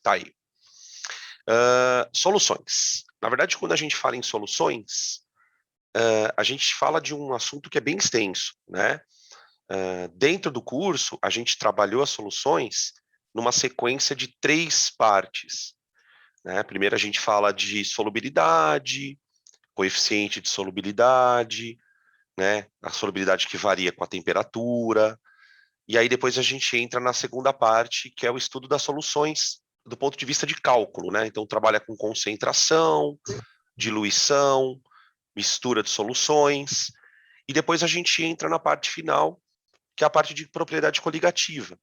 Tá aí. Soluções. Na verdade, quando a gente fala em soluções, a gente fala de um assunto que é bem extenso, né? Dentro do curso, a gente trabalhou as soluções numa sequência de 3 partes, né? Primeiro a gente fala de solubilidade, coeficiente de solubilidade, né? A solubilidade que varia com a temperatura, e aí depois a gente entra na segunda parte, que é o estudo das soluções do ponto de vista de cálculo, né? Então trabalha com concentração, diluição, mistura de soluções, e depois a gente entra na parte final, que é a parte de propriedade coligativa,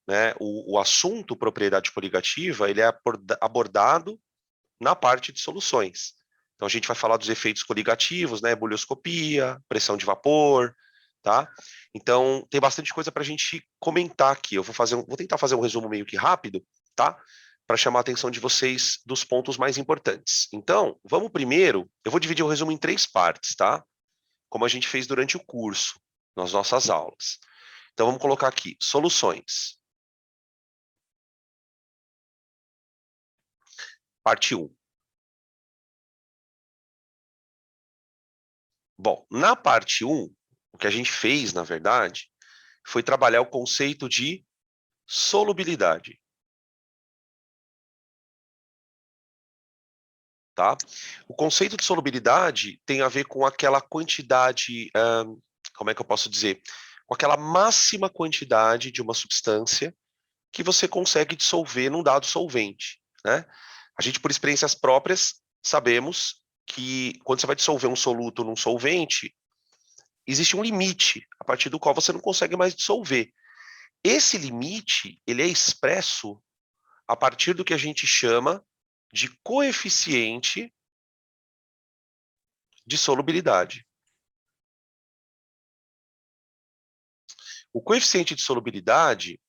né? O assunto propriedade coligativa, ele é abordado na parte de soluções. Então a gente vai falar dos efeitos coligativos, né? Ebullioscopia, pressão de vapor, tá? Então tem bastante coisa para a gente comentar aqui. Eu vou tentar fazer um resumo meio que rápido, tá? Para chamar a atenção de vocês dos pontos mais importantes. Então, vamos primeiro, eu vou dividir o resumo em 3 partes, tá? Como a gente fez durante o curso, nas nossas aulas. Então vamos colocar aqui, soluções. Parte 1. Bom, na parte 1, o que a gente fez, na verdade, foi trabalhar o conceito de solubilidade. Tá? O conceito de solubilidade tem a ver com aquela quantidade, como é que eu posso dizer? Com aquela máxima quantidade de uma substância que você consegue dissolver num dado solvente, né? A gente, por experiências próprias, sabemos que quando você vai dissolver um soluto num solvente, existe um limite a partir do qual você não consegue mais dissolver. Esse limite, ele é expresso a partir do que a gente chama de coeficiente de solubilidade. O coeficiente de solubilidade,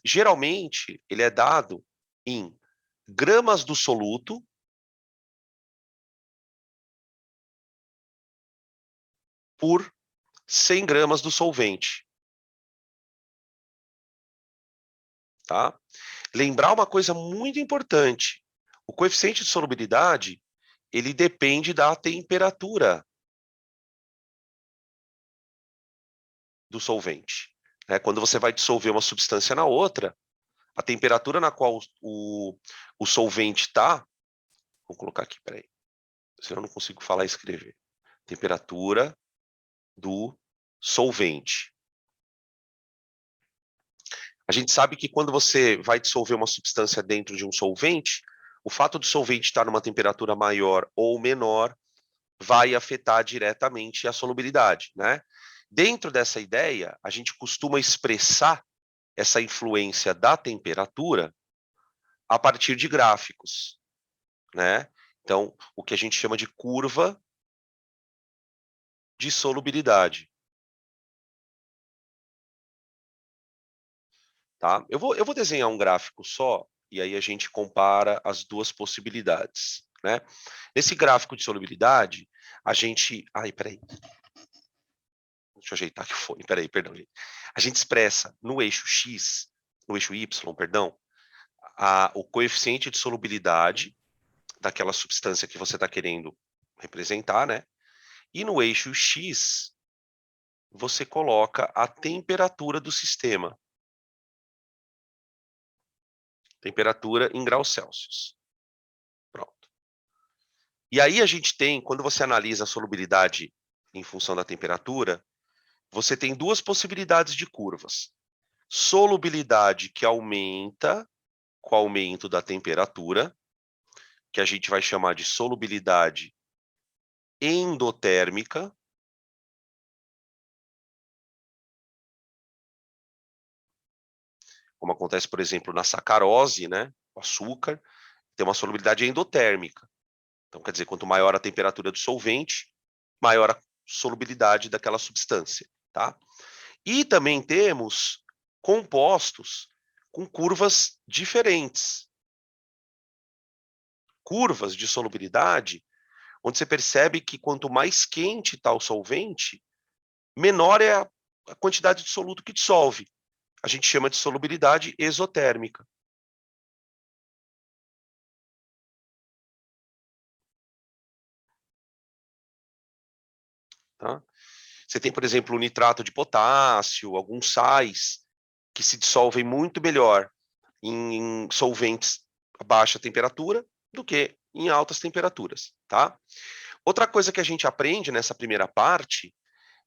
geralmente, ele é dado em gramas do soluto por 100 gramas do solvente. Tá? Lembrar uma coisa muito importante, o coeficiente de solubilidade, ele depende da temperatura do solvente. Né? Quando você vai dissolver uma substância na outra, a temperatura na qual o solvente está, vou colocar aqui, peraí, senão eu não consigo falar e escrever. Temperatura do solvente. A gente sabe que quando você vai dissolver uma substância dentro de um solvente, o fato do solvente estar numa temperatura maior ou menor vai afetar diretamente a solubilidade, né? Dentro dessa ideia, a gente costuma expressar essa influência da temperatura a partir de gráficos, né? Então, o que a gente chama de curva de solubilidade. Tá? Eu vou desenhar um gráfico só, e aí a gente compara as duas possibilidades. Né? Nesse gráfico de solubilidade, a gente... Ai, peraí. Deixa eu ajeitar que foi. Peraí, perdão. Gente. A gente expressa no eixo X, no eixo Y, perdão, o coeficiente de solubilidade daquela substância que você está querendo representar, né? E no eixo X, você coloca a temperatura do sistema. Temperatura em graus Celsius. Pronto. E aí a gente tem, quando você analisa a solubilidade em função da temperatura, você tem 2 possibilidades de curvas. Solubilidade que aumenta com o aumento da temperatura, que a gente vai chamar de solubilidade endotérmica. Como acontece, por exemplo, na sacarose, né? O açúcar, tem uma solubilidade endotérmica. Então, quer dizer, quanto maior a temperatura do solvente, maior a solubilidade daquela substância, tá? E também temos compostos com curvas diferentes. Curvas de solubilidade, onde você percebe que quanto mais quente está o solvente, menor é a quantidade de soluto que dissolve. A gente chama de solubilidade exotérmica. tá? Você tem, por exemplo, o nitrato de potássio, alguns sais que se dissolvem muito melhor em solventes a baixa temperatura do que em altas temperaturas, tá? Outra coisa que a gente aprende nessa primeira parte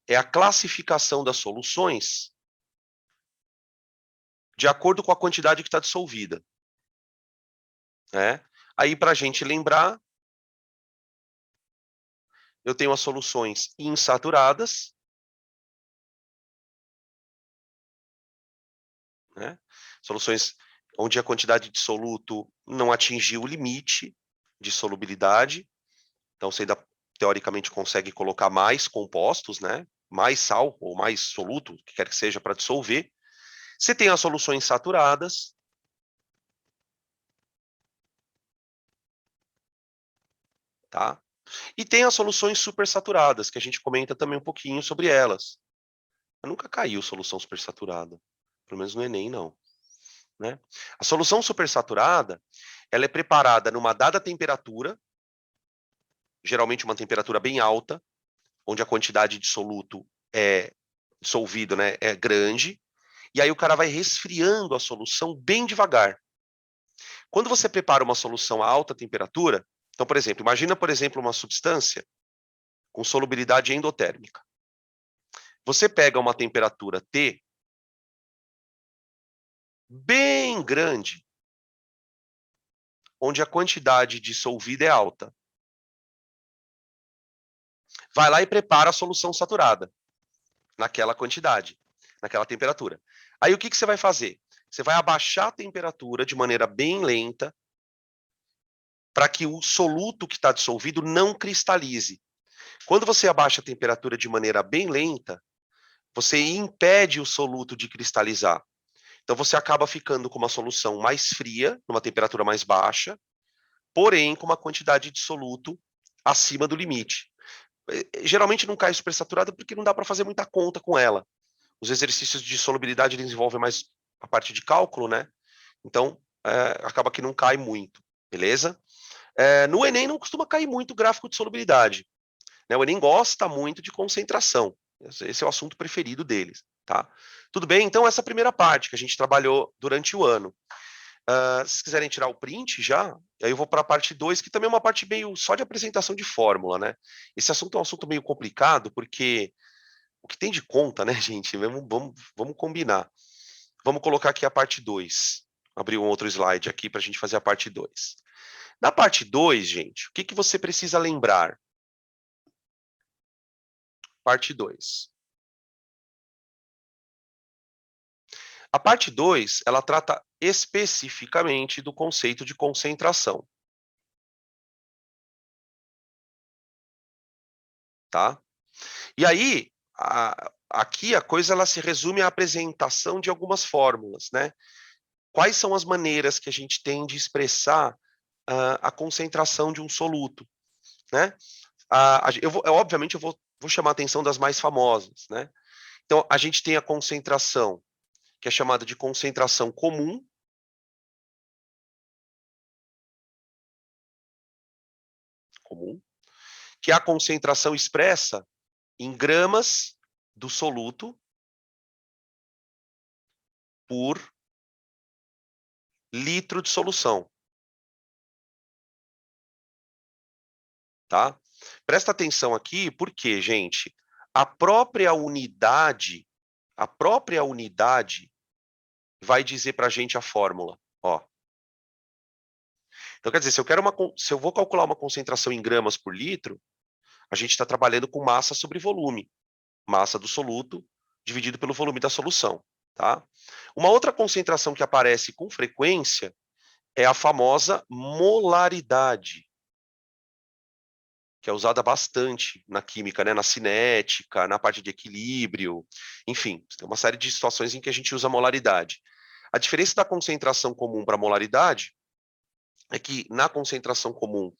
é a classificação das soluções de acordo com a quantidade que está dissolvida, né? Aí, para a gente lembrar, eu tenho as soluções insaturadas, né? Soluções onde a quantidade de soluto não atingiu o limite de solubilidade, então você ainda teoricamente consegue colocar mais compostos, né? Mais sal ou mais soluto, o que quer que seja, para dissolver. Você tem as soluções saturadas, tá? E tem as soluções supersaturadas, que a gente comenta também um pouquinho sobre elas. Eu nunca caiu solução supersaturada, pelo menos no Enem, não. Né? A solução supersaturada, ela é preparada numa dada temperatura, geralmente uma temperatura bem alta, onde a quantidade de soluto é dissolvido, né, é grande, e aí o cara vai resfriando a solução bem devagar. Quando você prepara uma solução a alta temperatura, então, por exemplo, imagina, por exemplo, uma substância com solubilidade endotérmica. Você pega uma temperatura T bem grande, onde a quantidade dissolvida é alta. Vai lá e prepara a solução saturada, naquela quantidade, naquela temperatura. Aí o que você vai fazer? Você vai abaixar a temperatura de maneira bem lenta, para que o soluto que está dissolvido não cristalize. Quando você abaixa a temperatura de maneira bem lenta, você impede o soluto de cristalizar. Então você acaba ficando com uma solução mais fria, numa temperatura mais baixa, porém com uma quantidade de soluto acima do limite. Geralmente não cai supersaturada porque não dá para fazer muita conta com ela. Os exercícios de solubilidade desenvolvem mais a parte de cálculo, né? Então, acaba que não cai muito, beleza? No Enem não costuma cair muito o gráfico de solubilidade. Né? O Enem gosta muito de concentração. Esse é o assunto preferido deles, tá? Tudo bem? Então, essa primeira parte que a gente trabalhou durante o ano. Se vocês quiserem tirar o print já, aí eu vou para a parte 2, que também é uma parte meio só de apresentação de fórmula, né? Esse assunto é um assunto meio complicado, porque o que tem de conta, né, gente? Vamos combinar. Vamos colocar aqui a parte 2. Abrir um outro slide aqui para a gente fazer a parte 2. Na parte 2, gente, o que você precisa lembrar? Parte 2. A parte 2, ela trata especificamente do conceito de concentração, tá? E aí, aqui a coisa ela se resume à apresentação de algumas fórmulas, né? Quais são as maneiras que a gente tem de expressar a concentração de um soluto, né? Obviamente, vou chamar a atenção das mais famosas, né? Então, a gente tem a concentração, que é chamada de concentração comum, que é a concentração expressa em gramas do soluto por litro de solução, tá? Presta atenção aqui, porque, gente, a própria unidade, a própria unidade vai dizer para a gente a fórmula, ó. Então, quer dizer, se eu vou calcular uma concentração em gramas por litro, a gente está trabalhando com massa sobre volume, massa do soluto dividido pelo volume da solução, tá? Uma outra concentração que aparece com frequência é a famosa molaridade, que é usada bastante na química, né? Na cinética, na parte de equilíbrio, enfim, tem uma série de situações em que a gente usa molaridade. A diferença da concentração comum para a molaridade é que na concentração comum,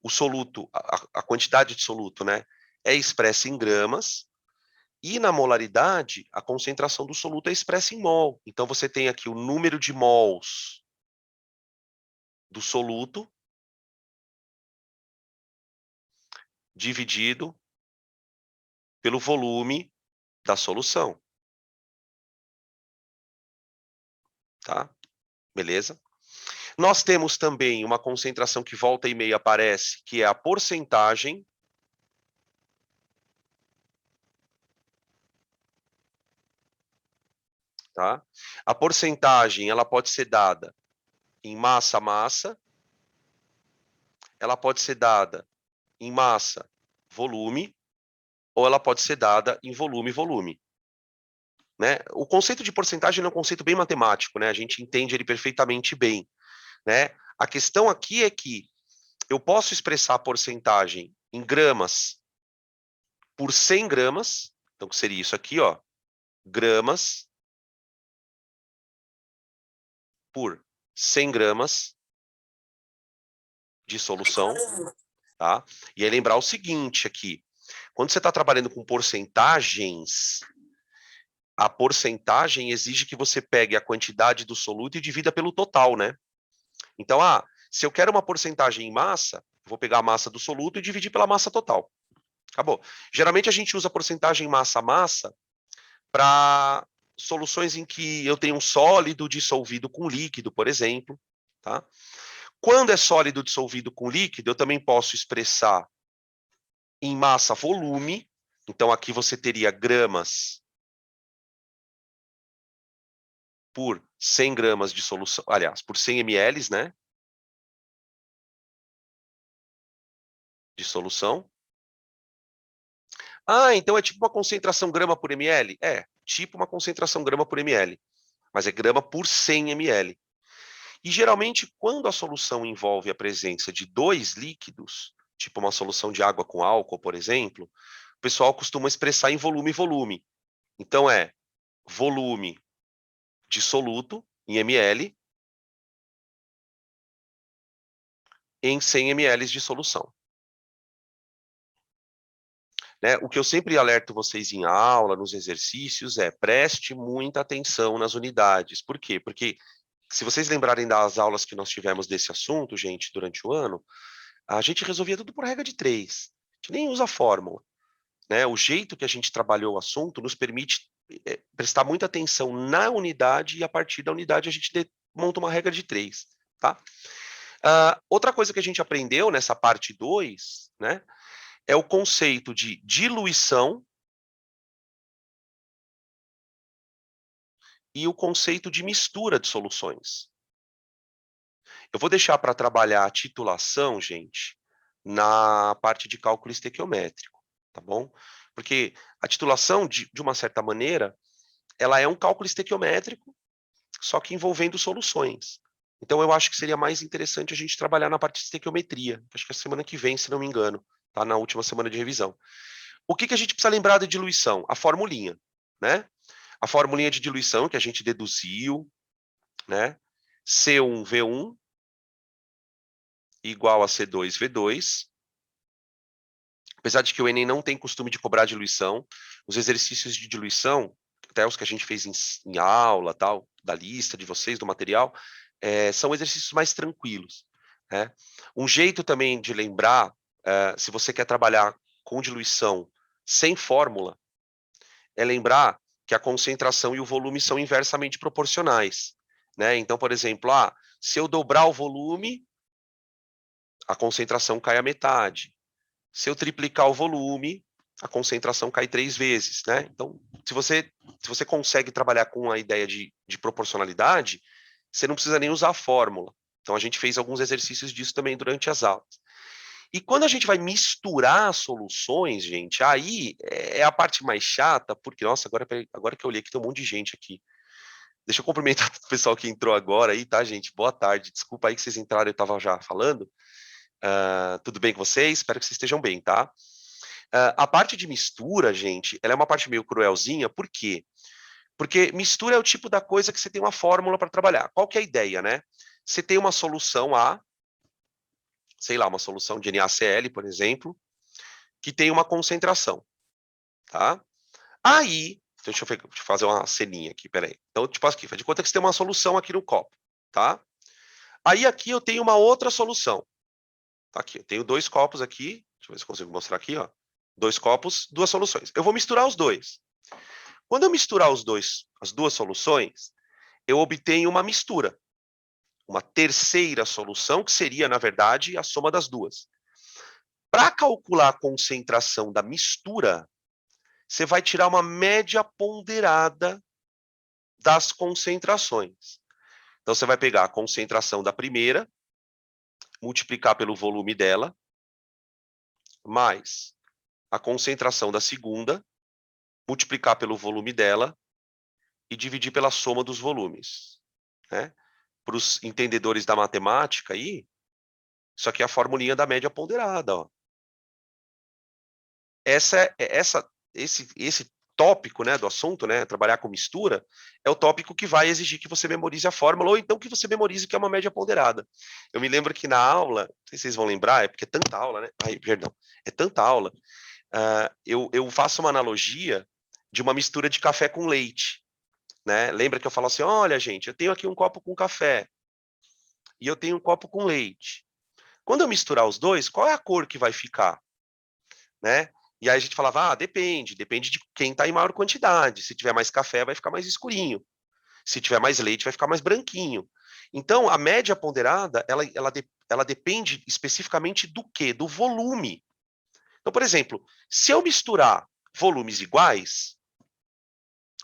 o soluto, a quantidade de soluto, né, é expressa em gramas, e na molaridade, a concentração do soluto é expressa em mol. Então você tem aqui o número de mols do soluto dividido pelo volume da solução. Tá? Beleza? Nós temos também uma concentração que volta e meia aparece, que é a porcentagem tá? A porcentagem, ela pode ser dada em massa-massa, ela pode ser dada em massa-volume, ou ela pode ser dada em volume-volume. Né? O conceito de porcentagem é um conceito bem matemático, né? A gente entende ele perfeitamente bem. Né? A questão aqui é que eu posso expressar a porcentagem em gramas por 100 gramas, então que seria isso aqui, ó, gramas por 100 gramas de solução, tá? E aí lembrar o seguinte aqui, quando você está trabalhando com porcentagens, a porcentagem exige que você pegue a quantidade do soluto e divida pelo total, né? Então, se eu quero uma porcentagem em massa, vou pegar a massa do soluto e dividir pela massa total. Acabou. Geralmente a gente usa porcentagem massa-massa para soluções em que eu tenho um sólido dissolvido com líquido, por exemplo. Tá? Quando é sólido dissolvido com líquido, eu também posso expressar em massa-volume. Então, aqui você teria gramas por 100 gramas de solução, aliás, por 100 ml, né? De solução. Então é tipo uma concentração grama por ml? É, tipo uma concentração grama por ml, mas é grama por 100 ml. E geralmente, quando a solução envolve a presença de dois líquidos, tipo uma solução de água com álcool, por exemplo, o pessoal costuma expressar em volume e volume. Então é volume de soluto em ml em 100 ml de solução. Né? O que eu sempre alerto vocês em aula, nos exercícios, é preste muita atenção nas unidades. Por quê? Porque se vocês lembrarem das aulas que nós tivemos desse assunto, gente, durante o ano, a gente resolvia tudo por regra de 3. A gente nem usa fórmula. Né? O jeito que a gente trabalhou o assunto nos permite prestar muita atenção na unidade e a partir da unidade a gente monta uma regra de 3. Tá? Outra coisa que a gente aprendeu nessa parte 2, né, é o conceito de diluição e o conceito de mistura de soluções. Eu vou deixar para trabalhar a titulação, gente, na parte de cálculo estequiométrico, tá bom? Porque a titulação, de uma certa maneira, ela é um cálculo estequiométrico, só que envolvendo soluções. Então, eu acho que seria mais interessante a gente trabalhar na parte de estequiometria, acho que é a semana que vem, se não me engano, tá? Na última semana de revisão. O que a gente precisa lembrar da diluição? A formulinha, né? A formulinha de diluição que a gente deduziu, né? C1V1 igual a C2V2. Apesar de que o Enem não tem costume de cobrar diluição, os exercícios de diluição, até os que a gente fez em aula, tal, da lista de vocês, do material, são exercícios mais tranquilos. Né? Um jeito também de lembrar, se você quer trabalhar com diluição sem fórmula, é lembrar que a concentração e o volume são inversamente proporcionais. Né? Então, por exemplo, se eu dobrar o volume, a concentração cai à metade. Se eu triplicar o volume, a concentração cai 3 vezes, né? Então, se você consegue trabalhar com a ideia de proporcionalidade, você não precisa nem usar a fórmula. Então, a gente fez alguns exercícios disso também durante as aulas. E quando a gente vai misturar soluções, gente, aí é a parte mais chata, porque, nossa, agora que eu olhei aqui, tem um monte de gente aqui. Deixa eu cumprimentar o pessoal que entrou agora aí, tá, gente? Boa tarde. Desculpa aí que vocês entraram, eu estava já falando. Tudo bem com vocês? Espero que vocês estejam bem, tá? A parte de mistura, gente, ela é uma parte meio cruelzinha, por quê? Porque mistura é o tipo da coisa que você tem uma fórmula para trabalhar. Qual que é a ideia, né? Você tem uma solução A, sei lá, uma solução de NaCl, por exemplo, que tem uma concentração, tá? Aí, deixa eu fazer uma ceninha aqui, peraí. Então, tipo aqui, faz de conta que você tem uma solução aqui no copo, tá? Aí aqui eu tenho uma outra solução. Tá aqui, eu tenho 2 copos aqui, deixa eu ver se eu consigo mostrar aqui, ó. 2 copos, 2 soluções. Eu vou misturar os dois. Quando eu misturar as 2 soluções, eu obtenho uma mistura, uma terceira solução, que seria, na verdade, a soma das duas. Para calcular a concentração da mistura, você vai tirar uma média ponderada das concentrações. Então, você vai pegar a concentração da primeira, multiplicar pelo volume dela, mais a concentração da segunda, multiplicar pelo volume dela e dividir pela soma dos volumes, né? Para os entendedores da matemática aí, isso aqui é a formulinha da média ponderada, ó. Esse tópico, né, do assunto, né, trabalhar com mistura, é o tópico que vai exigir que você memorize a fórmula, ou então que você memorize que é uma média ponderada. Eu me lembro que na aula, não sei se vocês vão lembrar, é porque é tanta aula, né? Ai, perdão, é tanta aula. Eu faço uma analogia de uma mistura de café com leite, né? Lembra que eu falo assim, olha, gente, eu tenho aqui um copo com café e eu tenho um copo com leite. Quando eu misturar os dois, qual é a cor que vai ficar, né? E aí a gente falava, depende de quem está em maior quantidade. Se tiver mais café, vai ficar mais escurinho. Se tiver mais leite, vai ficar mais branquinho. Então, a média ponderada, ela depende especificamente do quê? Do volume. Então, por exemplo, se eu misturar volumes iguais,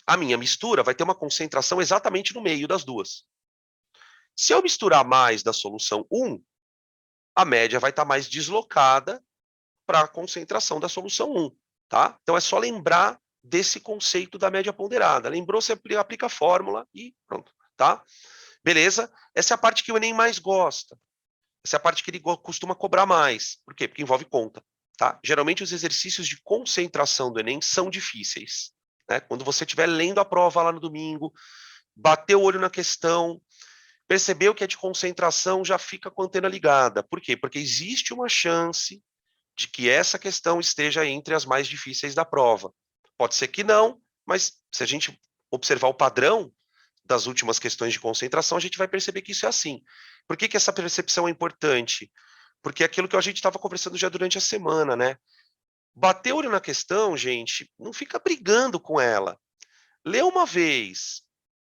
a minha mistura vai ter uma concentração exatamente no meio das duas. Se eu misturar mais da solução 1, a média vai estar mais deslocada para a concentração da solução 1, tá? Então é só lembrar desse conceito da média ponderada. Lembrou, você aplica a fórmula e pronto, tá? Beleza? Essa é a parte que o Enem mais gosta. Essa é a parte que ele costuma cobrar mais. Por quê? Porque envolve conta, tá? Geralmente os exercícios de concentração do Enem são difíceis, né? Quando você estiver lendo a prova lá no domingo, bateu o olho na questão, percebeu que é de concentração, já fica com a antena ligada. Por quê? Porque existe uma chance de que essa questão esteja entre as mais difíceis da prova. Pode ser que não, mas se a gente observar o padrão das últimas questões de concentração, a gente vai perceber que isso é assim. Por que essa percepção é importante? Porque é aquilo que a gente estava conversando já durante a semana, né? Bateu o olho na questão, gente, não fica brigando com ela. Lê uma vez,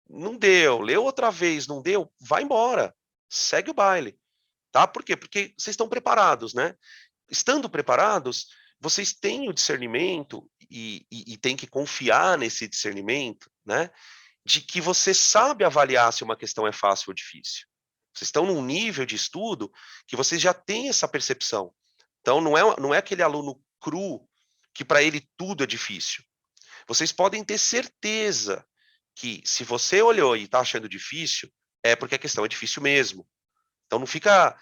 não deu. Lê outra vez, não deu, vai embora. Segue o baile, tá? Por quê? Porque vocês estão preparados, né? Estando preparados, vocês têm o discernimento e têm que confiar nesse discernimento, né? De que você sabe avaliar se uma questão é fácil ou difícil. Vocês estão num nível de estudo que vocês já têm essa percepção. Então, não é aquele aluno cru que para ele tudo é difícil. Vocês podem ter certeza que se você olhou e está achando difícil, é porque a questão é difícil mesmo. Então não fica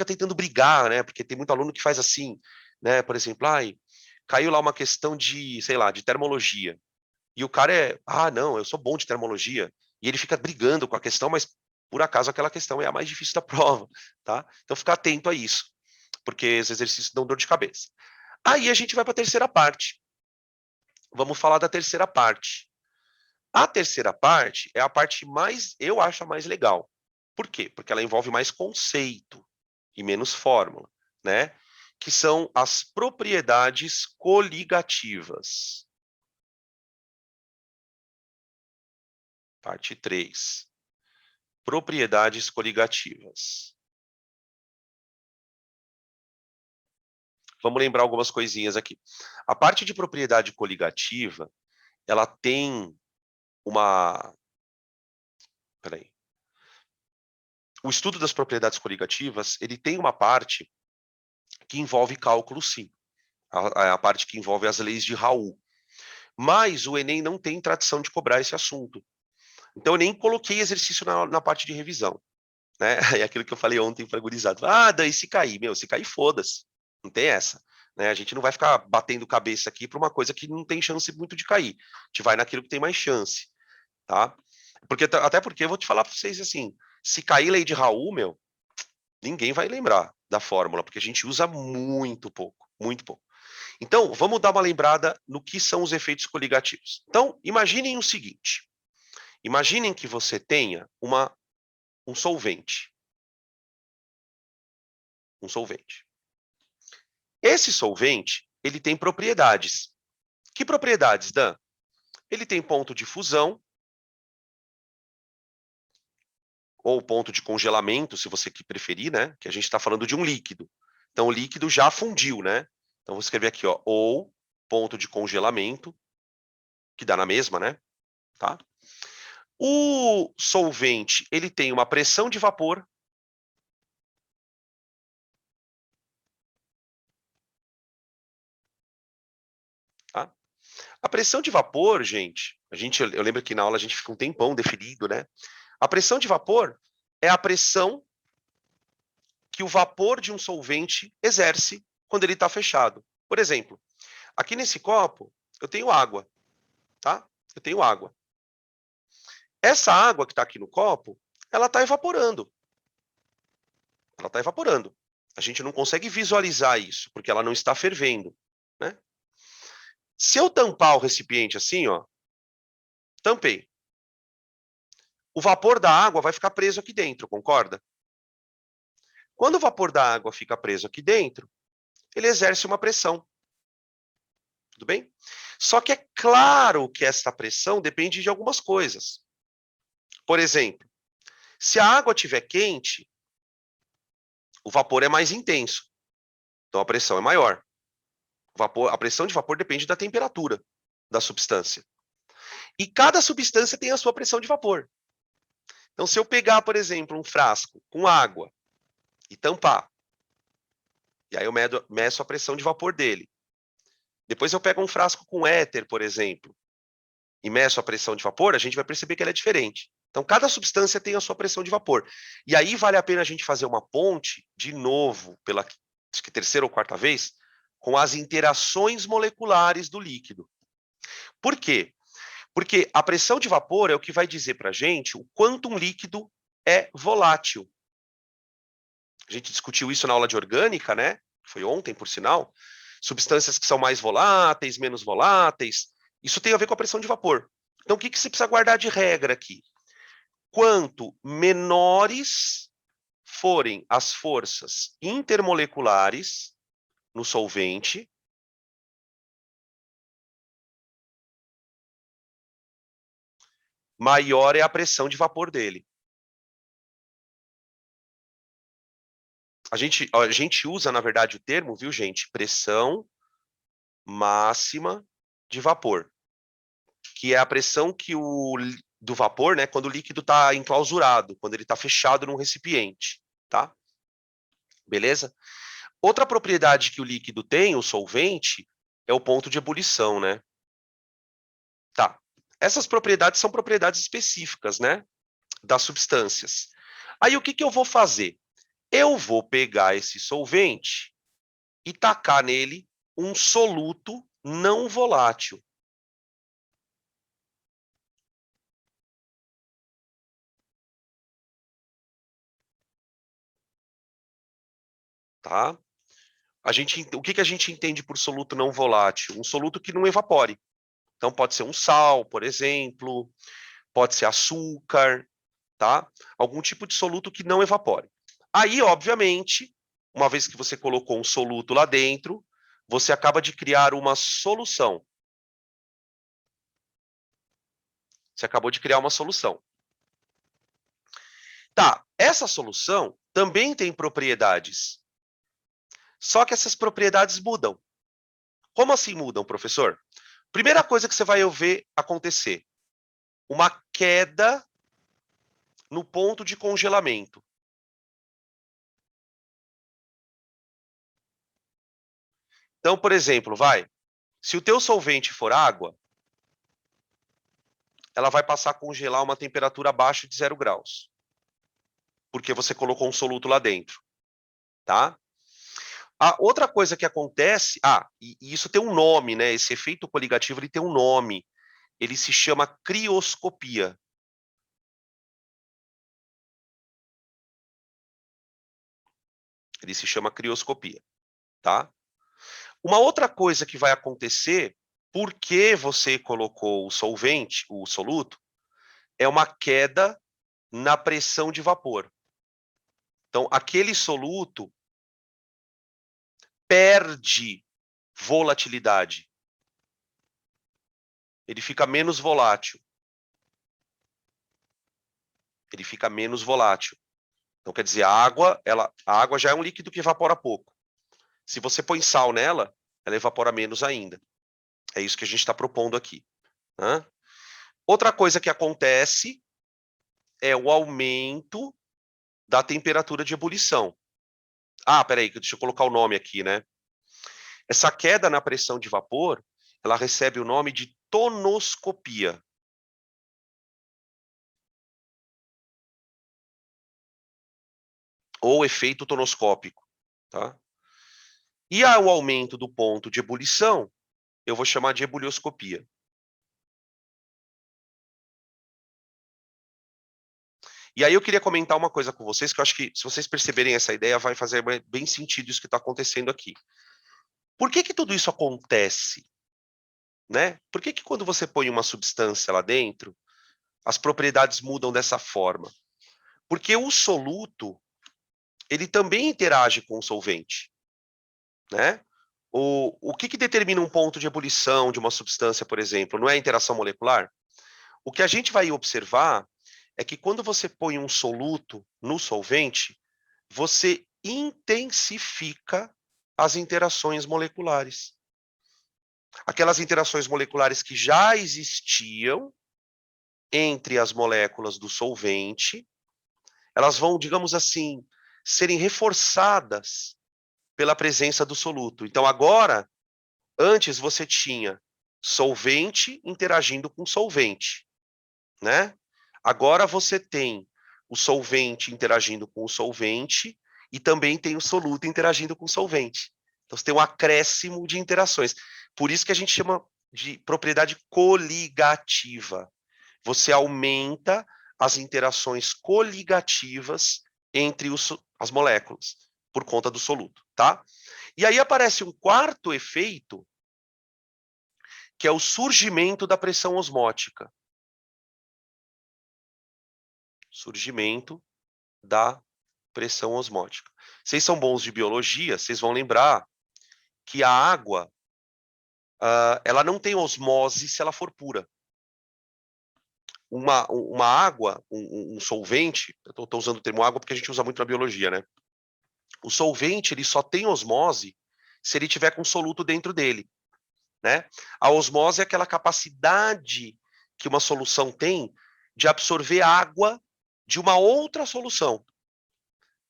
tentando brigar, né? Porque tem muito aluno que faz assim, né? Por exemplo, caiu lá uma questão de, sei lá, de termologia. E o cara não, eu sou bom de termologia. E ele fica brigando com a questão, mas por acaso aquela questão é a mais difícil da prova, tá? Então fica atento a isso, porque os exercícios dão dor de cabeça. Aí a gente vai para a terceira parte. Vamos falar da terceira parte. A terceira parte é a parte mais, eu acho a mais legal. Por quê? Porque ela envolve mais conceito e menos fórmula, né? Que são as propriedades coligativas. Parte 3. Propriedades coligativas. Vamos lembrar algumas coisinhas aqui. A parte de propriedade coligativa, ela tem uma... Peraí. O estudo das propriedades coligativas, ele tem uma parte que envolve cálculo, sim. A parte que envolve as leis de Raul. Mas o Enem não tem tradição de cobrar esse assunto. Então, eu nem coloquei exercício na parte de revisão. Né? É aquilo que eu falei ontem para a gurizada. Daí se cair. Se cair, foda-se. Não tem essa. Né? A gente não vai ficar batendo cabeça aqui para uma coisa que não tem chance muito de cair. A gente vai naquilo que tem mais chance. Tá? Até porque eu vou te falar para vocês assim, se cair lei de Raul, ninguém vai lembrar da fórmula, porque a gente usa muito pouco, muito pouco. Então, vamos dar uma lembrada no que são os efeitos coligativos. Então, imaginem o seguinte. Imaginem que você tenha um solvente. Um solvente. Esse solvente, ele tem propriedades. Que propriedades, Dan? Ele tem ponto de fusão, ou ponto de congelamento, se você preferir, né? Que a gente está falando de um líquido. Então, o líquido já fundiu, né? Então, vou escrever aqui, ó, ou ponto de congelamento, que dá na mesma, né? Tá? O solvente, ele tem uma pressão de vapor. Tá? A pressão de vapor, gente, eu lembro que na aula a gente fica um tempão definido, né? A pressão de vapor é a pressão que o vapor de um solvente exerce quando ele está fechado. Por exemplo, aqui nesse copo, eu tenho água, tá? Eu tenho água. Essa água que está aqui no copo, ela está evaporando. Ela está evaporando. A gente não consegue visualizar isso, porque ela não está fervendo, né? Se eu tampar o recipiente assim, ó, tampei. O vapor da água vai ficar preso aqui dentro, concorda? Quando o vapor da água fica preso aqui dentro, ele exerce uma pressão. Tudo bem? Só que é claro que essa pressão depende de algumas coisas. Por exemplo, se a água estiver quente, o vapor é mais intenso. Então a pressão é maior. A pressão de vapor depende da temperatura da substância. E cada substância tem a sua pressão de vapor. Então, se eu pegar, por exemplo, um frasco com água e tampar, e aí eu meço a pressão de vapor dele. Depois eu pego um frasco com éter, por exemplo, e meço a pressão de vapor, a gente vai perceber que ela é diferente. Então, cada substância tem a sua pressão de vapor. E aí vale a pena a gente fazer uma ponte, de novo, pela acho que terceira ou quarta vez, com as interações moleculares do líquido. Por quê? Porque a pressão de vapor é o que vai dizer para a gente o quanto um líquido é volátil. A gente discutiu isso na aula de orgânica, né? Foi ontem, por sinal. Substâncias que são mais voláteis, menos voláteis. Isso tem a ver com a pressão de vapor. Então, o que você precisa guardar de regra aqui? Quanto menores forem as forças intermoleculares no solvente, maior é a pressão de vapor dele. A gente usa, na verdade, o termo, viu, gente? Pressão máxima de vapor, que é a pressão do vapor, né, quando o líquido está enclausurado, quando ele está fechado num recipiente, tá? Beleza? Outra propriedade que o líquido tem, o solvente, é o ponto de ebulição, né? Tá. Essas propriedades são propriedades específicas, né, das substâncias. Aí o que eu vou fazer? Eu vou pegar esse solvente e tacar nele um soluto não volátil. Tá? O que a gente entende por soluto não volátil? Um soluto que não evapore. Então, pode ser um sal, por exemplo, pode ser açúcar, tá? Algum tipo de soluto que não evapore. Aí, obviamente, uma vez que você colocou um soluto lá dentro, você acaba de criar uma solução. Você acabou de criar uma solução. Tá, essa solução também tem propriedades. Só que essas propriedades mudam. Como assim mudam, professor? Primeira coisa que você vai ver acontecer: uma queda no ponto de congelamento. Então, por exemplo, se o teu solvente for água, ela vai passar a congelar uma temperatura abaixo de 0 graus, porque você colocou um soluto lá dentro, tá? A outra coisa que acontece, e isso tem um nome, né? Esse efeito coligativo, ele tem um nome. Ele se chama crioscopia. Ele se chama crioscopia, tá? Uma outra coisa que vai acontecer, porque você colocou o solvente, o soluto, é uma queda na pressão de vapor. Então, aquele soluto perde Volatilidade. Ele fica menos volátil. Ele fica menos volátil. Então, quer dizer, a água já é um líquido que evapora pouco. Se você põe sal nela, ela evapora menos ainda. É isso que a gente está propondo aqui. Né? Outra coisa que acontece é o aumento da temperatura de ebulição. Ah, peraí, deixa eu colocar o nome aqui, né? Essa queda na pressão de vapor, ela recebe o nome de tonoscopia. Ou efeito tonoscópico, tá? E o aumento do ponto de ebulição, eu vou chamar de ebulioscopia. E aí eu queria comentar uma coisa com vocês, que eu acho que, se vocês perceberem essa ideia, vai fazer bem sentido isso que está acontecendo aqui. Por que tudo isso acontece? Né? Por que quando você põe uma substância lá dentro, as propriedades mudam dessa forma? Porque o soluto, ele também interage com o solvente. Né? O que determina um ponto de ebulição de uma substância, por exemplo? Não é a interação molecular? O que a gente vai observar é que quando você põe um soluto no solvente, você intensifica as interações moleculares. Aquelas interações moleculares que já existiam entre as moléculas do solvente, elas vão, digamos assim, serem reforçadas pela presença do soluto. Então, agora, antes você tinha solvente interagindo com solvente, né? Agora você tem o solvente interagindo com o solvente e também tem o soluto interagindo com o solvente. Então você tem um acréscimo de interações. Por isso que a gente chama de propriedade coligativa. Você aumenta as interações coligativas entre as moléculas por conta do soluto, tá? E aí aparece um quarto efeito, que é o surgimento da pressão osmótica. Surgimento da pressão osmótica. Vocês são bons de biologia, vocês vão lembrar que a água, ela não tem osmose se ela for pura. Uma água, um solvente, eu estou usando o termo água porque a gente usa muito na biologia, né? O solvente, ele só tem osmose se ele tiver com soluto dentro dele, né? A osmose é aquela capacidade que uma solução tem de absorver água de uma outra solução,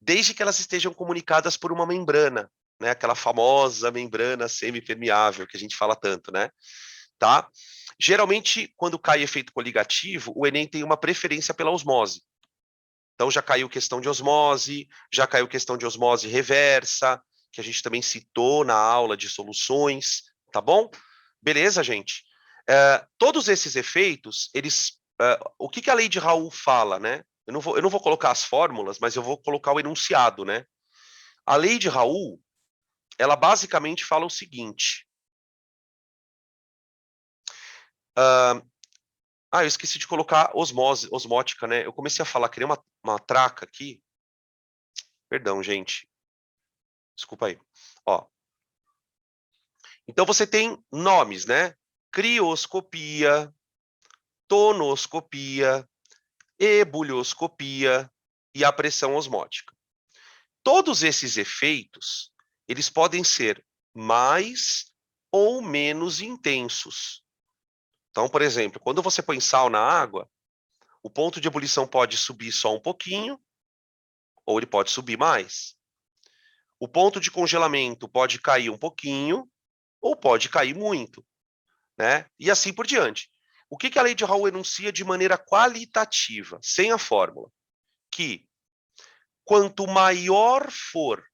desde que elas estejam comunicadas por uma membrana, né? Aquela famosa membrana semipermeável que a gente fala tanto, né? Tá? Geralmente, quando cai efeito coligativo, o Enem tem uma preferência pela osmose. Então já caiu questão de osmose, já caiu questão de osmose reversa, que a gente também citou na aula de soluções, tá bom? Beleza, gente? Todos esses efeitos, o que a lei de Raoult fala, né? Eu não vou colocar as fórmulas, mas eu vou colocar o enunciado, né? A lei de Raoult, ela basicamente fala o seguinte. Eu esqueci de colocar osmótica, né? Eu comecei a falar, criei uma traca aqui. Perdão, gente. Desculpa aí. Ó. Então você tem nomes, né? Crioscopia, tonoscopia, ebulioscopia e a pressão osmótica. Todos esses efeitos, eles podem ser mais ou menos intensos. Então, por exemplo, quando você põe sal na água, o ponto de ebulição pode subir só um pouquinho, ou ele pode subir mais. O ponto de congelamento pode cair um pouquinho, ou pode cair muito, né? E assim por diante. O que a lei de Raoult enuncia de maneira qualitativa, sem a fórmula? Que quanto maior for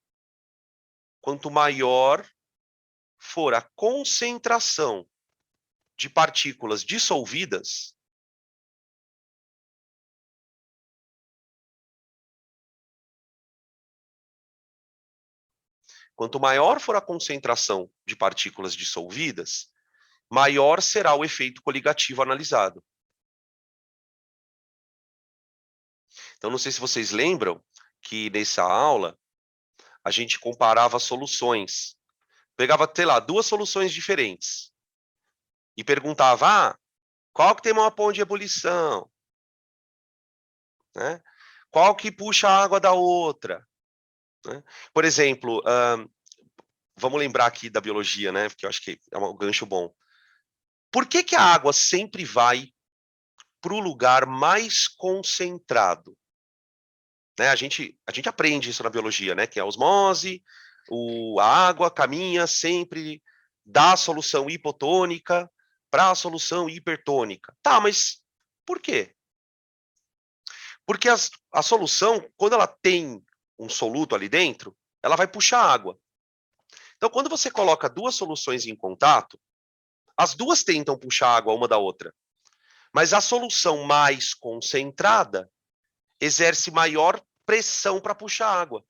a concentração de partículas dissolvidas, quanto maior for a concentração de partículas dissolvidas, maior será o efeito coligativo analisado. Então, não sei se vocês lembram que nessa aula a gente comparava soluções. Pegava, sei lá, duas soluções diferentes e perguntava, qual que tem maior ponto de ebulição? Né? Qual que puxa a água da outra? Né? Por exemplo, vamos lembrar aqui da biologia, né? Porque eu acho que é um gancho bom. Por que que a água sempre vai para o lugar mais concentrado? Né? A gente aprende isso na biologia, né? Que é a osmose, a água caminha sempre da solução hipotônica para a solução hipertônica. Tá, mas por quê? Porque a solução, quando ela tem um soluto ali dentro, ela vai puxar água. Então, quando você coloca duas soluções em contato, as duas tentam puxar água uma da outra. Mas a solução mais concentrada exerce maior pressão para puxar água.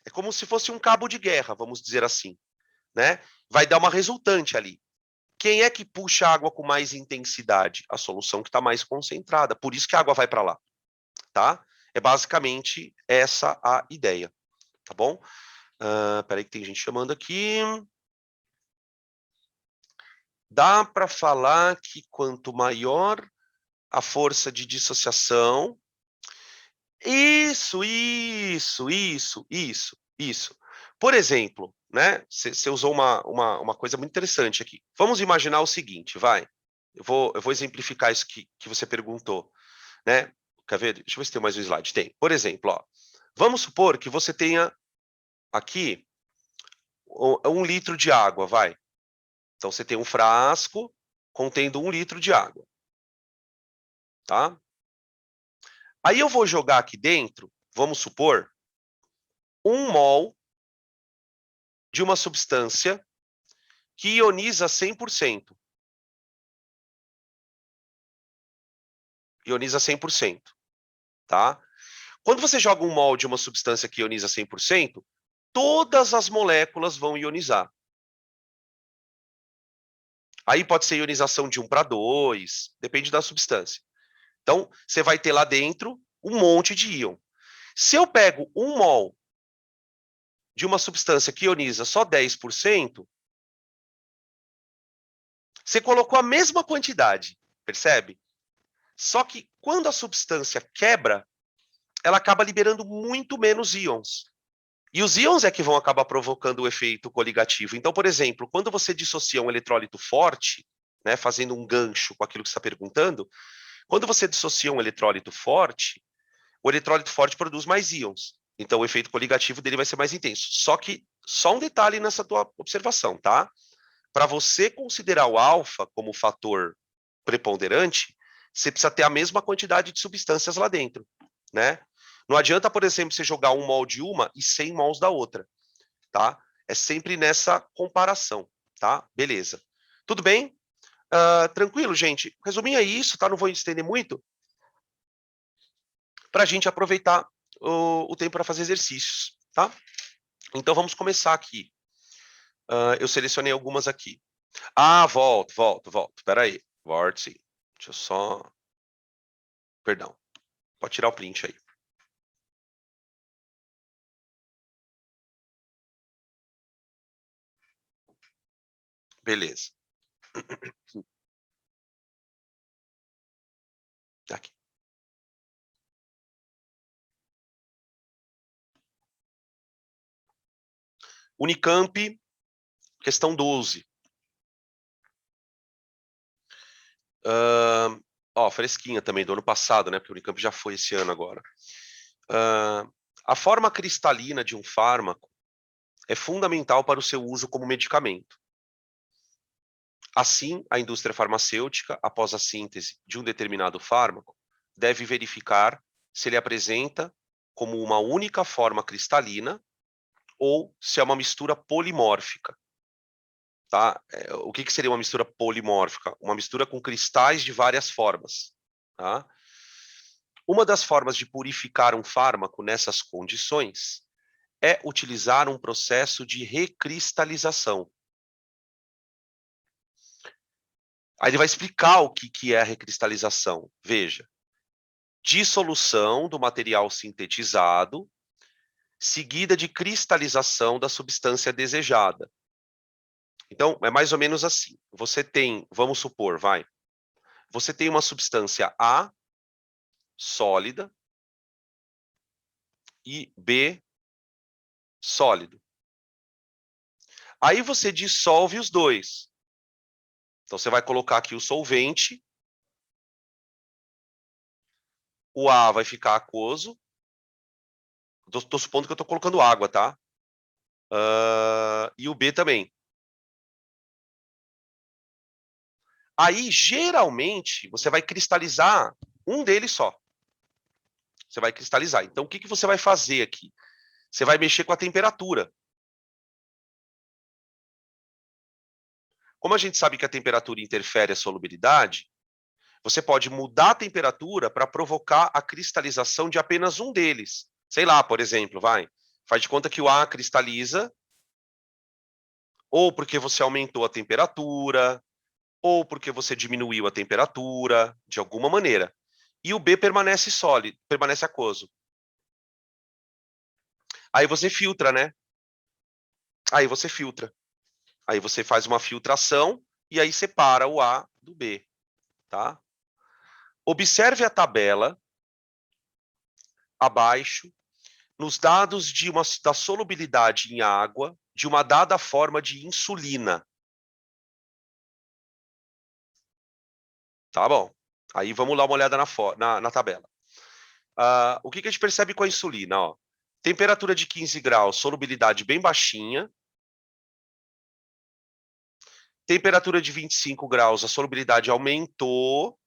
É como se fosse um cabo de guerra, vamos dizer assim, né? Vai dar uma resultante ali. Quem é que puxa água com mais intensidade? A solução que está mais concentrada. Por isso que a água vai para lá, tá? É basicamente essa a ideia, tá bom? Peraí que tem gente chamando aqui. Dá para falar que quanto maior a força de dissociação... Isso. Por exemplo, né? Você usou uma coisa muito interessante aqui. Vamos imaginar o seguinte, vai. Eu vou exemplificar isso que você perguntou, né? Quer ver? Deixa eu ver se tem mais um slide. Tem. Por exemplo, ó, vamos supor que você tenha aqui 1 litro de água, vai. Então, você tem um frasco contendo 1 litro de água, tá? Aí eu vou jogar aqui dentro, vamos supor, 1 mol de uma substância que ioniza 100%. Ioniza 100%, tá? Quando você joga 1 mol de uma substância que ioniza 100%, todas as moléculas vão ionizar. Aí pode ser ionização de 1 para 2, depende da substância. Então, você vai ter lá dentro um monte de íon. Se eu pego 1 mol de uma substância que ioniza só 10%, você colocou a mesma quantidade, percebe? Só que quando a substância quebra, ela acaba liberando muito menos íons. E os íons é que vão acabar provocando o efeito coligativo. Então, por exemplo, quando você dissocia um eletrólito forte, né, fazendo um gancho com aquilo que você está perguntando, quando você dissocia um eletrólito forte, o eletrólito forte produz mais íons. Então, o efeito coligativo dele vai ser mais intenso. Só que, só um detalhe nessa tua observação, tá? Para você considerar o alfa como fator preponderante, você precisa ter a mesma quantidade de substâncias lá dentro, né? Não adianta, por exemplo, você jogar 1 mol de uma e 100 mols da outra, tá? É sempre nessa comparação, tá? Beleza. Tudo bem? Tranquilo, gente? Resuminho é isso, tá? Não vou estender muito, para a gente aproveitar o tempo para fazer exercícios, tá? Então, vamos começar aqui. Eu selecionei algumas aqui. Volto. Espera aí. Volto, sim. Deixa eu só... Perdão. Pode tirar o print aí. Beleza. Aqui. Unicamp, questão 12. Fresquinha também, do ano passado, né? Porque o Unicamp já foi esse ano agora. A forma cristalina de um fármaco é fundamental para o seu uso como medicamento. Assim, a indústria farmacêutica, após a síntese de um determinado fármaco, deve verificar se ele apresenta como uma única forma cristalina ou se é uma mistura polimórfica. Tá? O que seria uma mistura polimórfica? Uma mistura com cristais de várias formas. Tá? Uma das formas de purificar um fármaco nessas condições é utilizar um processo de recristalização. Aí ele vai explicar o que é a recristalização. Veja, dissolução do material sintetizado, seguida de cristalização da substância desejada. Então, é mais ou menos assim. Você tem, vamos supor, você tem uma substância A, sólida, e B, sólido. Aí você dissolve os dois. Então, você vai colocar aqui o solvente, o A vai ficar aquoso. Estou supondo que eu estou colocando água, tá? E o B também. Aí, geralmente, você vai cristalizar um deles só. Você vai cristalizar. Então, o que você vai fazer aqui? Você vai mexer com a temperatura. Como a gente sabe que a temperatura interfere a solubilidade, você pode mudar a temperatura para provocar a cristalização de apenas um deles. Sei lá, por exemplo, faz de conta que o A cristaliza, ou porque você aumentou a temperatura, ou porque você diminuiu a temperatura, de alguma maneira. E o B permanece sólido, permanece aquoso. Aí você filtra, né? Aí você filtra. Aí você faz uma filtração e aí separa o A do B, tá? Observe a tabela abaixo nos dados da solubilidade em água de uma dada forma de insulina. Tá bom. Aí vamos dar uma olhada na tabela. O que a gente percebe com a insulina? Ó? Temperatura de 15 graus, solubilidade bem baixinha. Temperatura de 25 graus, a solubilidade aumentou.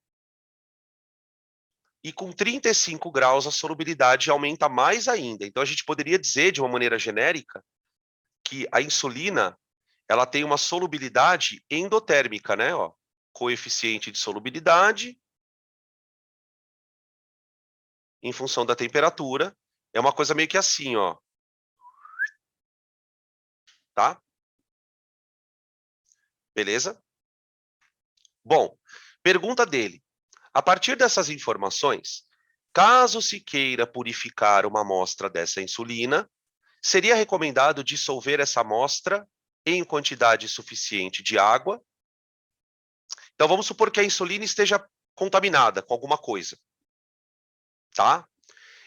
E com 35 graus, a solubilidade aumenta mais ainda. Então, a gente poderia dizer, de uma maneira genérica, que a insulina ela tem uma solubilidade endotérmica, né? Ó, coeficiente de solubilidade em função da temperatura. É uma coisa meio que assim, ó. Tá? Beleza? Bom, pergunta dele. A partir dessas informações, caso se queira purificar uma amostra dessa insulina, seria recomendado dissolver essa amostra em quantidade suficiente de água. Então, vamos supor que a insulina esteja contaminada com alguma coisa, tá?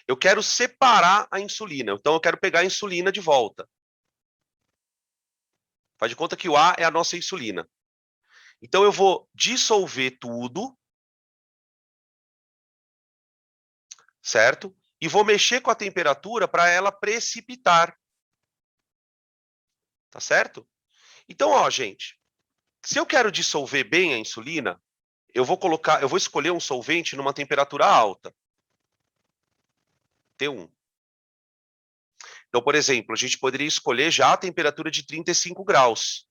Eu quero separar a insulina, então eu quero pegar a insulina de volta. Faz de conta que o A é a nossa insulina. Então, eu vou dissolver tudo, certo? E vou mexer com a temperatura para ela precipitar. Tá certo? Então, ó, gente, se eu quero dissolver bem a insulina, eu vou escolher um solvente numa temperatura alta. T1. Então, por exemplo, a gente poderia escolher já a temperatura de 35 graus.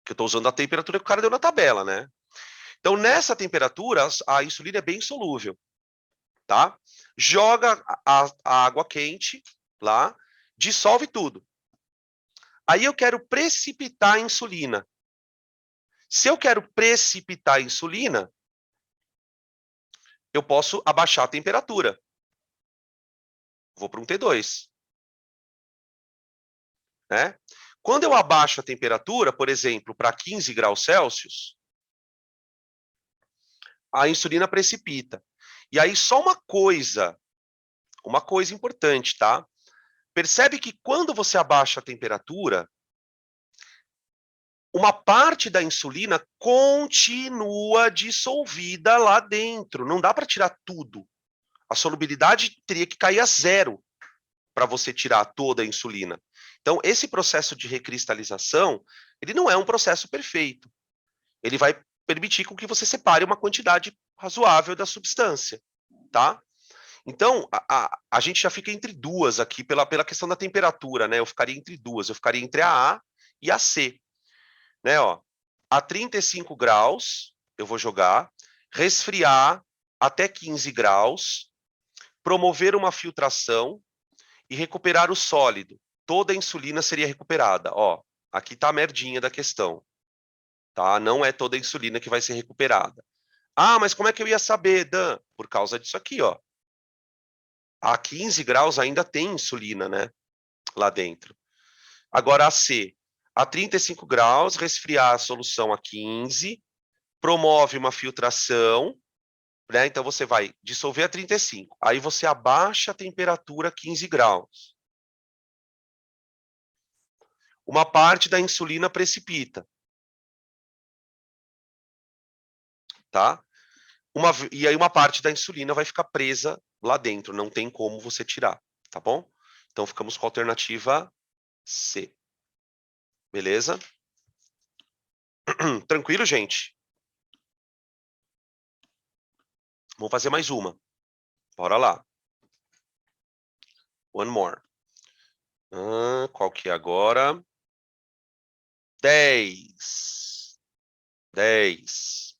Que eu estou usando a temperatura que o cara deu na tabela, né? Então, nessa temperatura, a insulina é bem solúvel, tá? Joga a água quente lá, dissolve tudo. Aí eu quero precipitar a insulina. Se eu quero precipitar a insulina, eu posso abaixar a temperatura. Vou para um T2. Né? Quando eu abaixo a temperatura, por exemplo, para 15 graus Celsius, a insulina precipita. E aí, só uma coisa importante, tá? Percebe que quando você abaixa a temperatura, uma parte da insulina continua dissolvida lá dentro. Não dá para tirar tudo. A solubilidade teria que cair a zero para você tirar toda a insulina. Então, esse processo de recristalização, ele não é um processo perfeito. Ele vai permitir com que você separe uma quantidade razoável da substância, tá? Então, a gente já fica entre duas aqui pela questão da temperatura, né? Eu ficaria entre duas, eu ficaria entre a A e a C, né? Ó, a 35 graus, eu vou jogar, resfriar até 15 graus, promover uma filtração e recuperar o sólido. Toda a insulina seria recuperada. Ó, aqui está a merdinha da questão, tá? Não é toda a insulina que vai ser recuperada. Ah, mas como é que eu ia saber, Dan? Por causa disso aqui, ó. A 15 graus ainda tem insulina, né? lá dentro. Agora a C, a 35 graus, resfriar a solução a 15, promove uma filtração, né? Então você vai dissolver a 35, aí você abaixa a temperatura a 15 graus. Uma parte da insulina precipita, tá? E aí uma parte da insulina vai ficar presa lá dentro, não tem como você tirar, tá bom? Então ficamos com a alternativa C. Beleza? Tranquilo, gente? Vamos fazer mais uma. Bora lá. One more. Qual que é agora? 10. 10.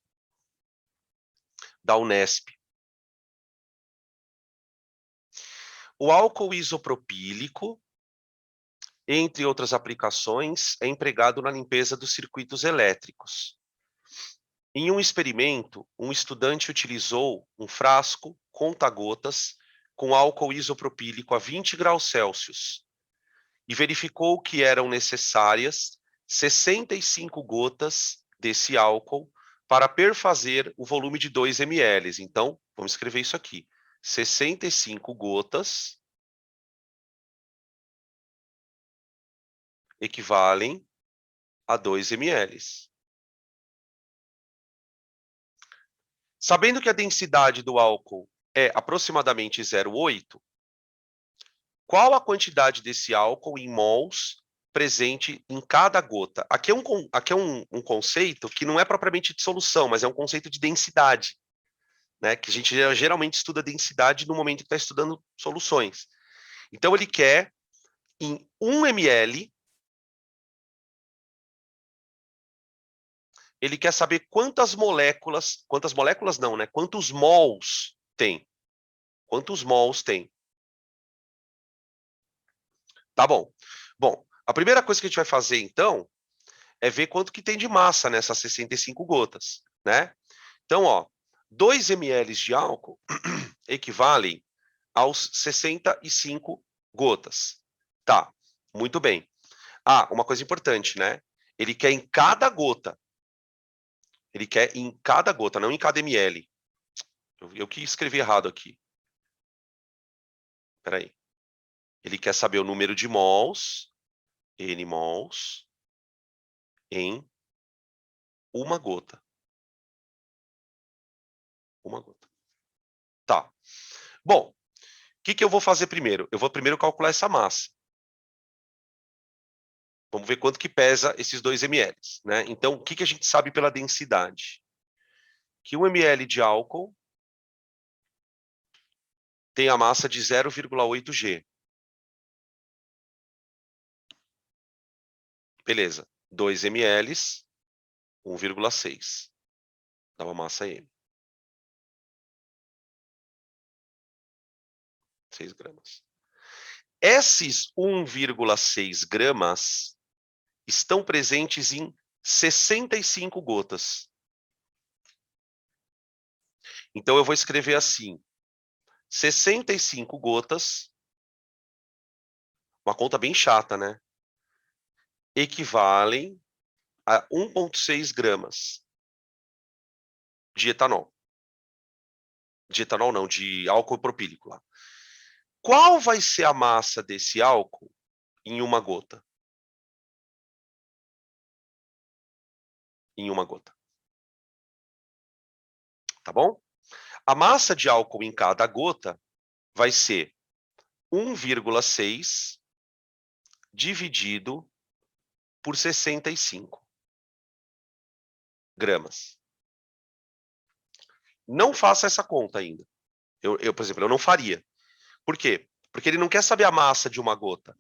Da Unesp. O álcool isopropílico, entre outras aplicações, é empregado na limpeza dos circuitos elétricos. Em um experimento, um estudante utilizou um frasco conta-gotas com álcool isopropílico a 20 graus Celsius e verificou que eram necessárias 65 gotas desse álcool para perfazer o volume de 2 ml. Então, vamos escrever isso aqui. 65 gotas equivalem a 2 ml. Sabendo que a densidade do álcool é aproximadamente 0,8, qual a quantidade desse álcool em mols presente em cada gota? Aqui é um conceito que não é propriamente de solução, mas é um conceito de densidade, né? Que a gente geralmente estuda densidade no momento que está estudando soluções. Então, ele quer, em 1 ml, ele quer saber quantas moléculas não, né? Quantos mols tem. Quantos mols tem. Tá bom. Bom, a primeira coisa que a gente vai fazer, então, é ver quanto que tem de massa nessas 65 gotas, né? Então, ó, 2 ml de álcool equivalem aos 65 gotas. Tá, muito bem. Ah, uma coisa importante, né? Ele quer em cada gota. Ele quer em cada gota, não em cada ml. Eu que escrevi errado aqui. Peraí. Ele quer saber o número de mols, N mols, em uma gota. Uma gota. Tá. Bom, o que eu vou fazer primeiro? Eu vou primeiro calcular essa massa. Vamos ver quanto que pesa esses 2 ml, né? Então, o que a gente sabe pela densidade? Que 1 ml de álcool tem a massa de 0,8 G. Beleza. 2 ml, 1,6. Dá uma massa M. 6 gramas. Esses 1,6 gramas estão presentes em 65 gotas. Então, eu vou escrever assim. 65 gotas, uma conta bem chata, né? Equivalem a 1,6 gramas de etanol. De etanol não, de álcool propílico lá. Qual vai ser a massa desse álcool em uma gota? Em uma gota. Tá bom? A massa de álcool em cada gota vai ser 1,6 dividido por 65 gramas. Não faça essa conta ainda. Por exemplo, eu não faria. Por quê? Porque ele não quer saber a massa de uma gota.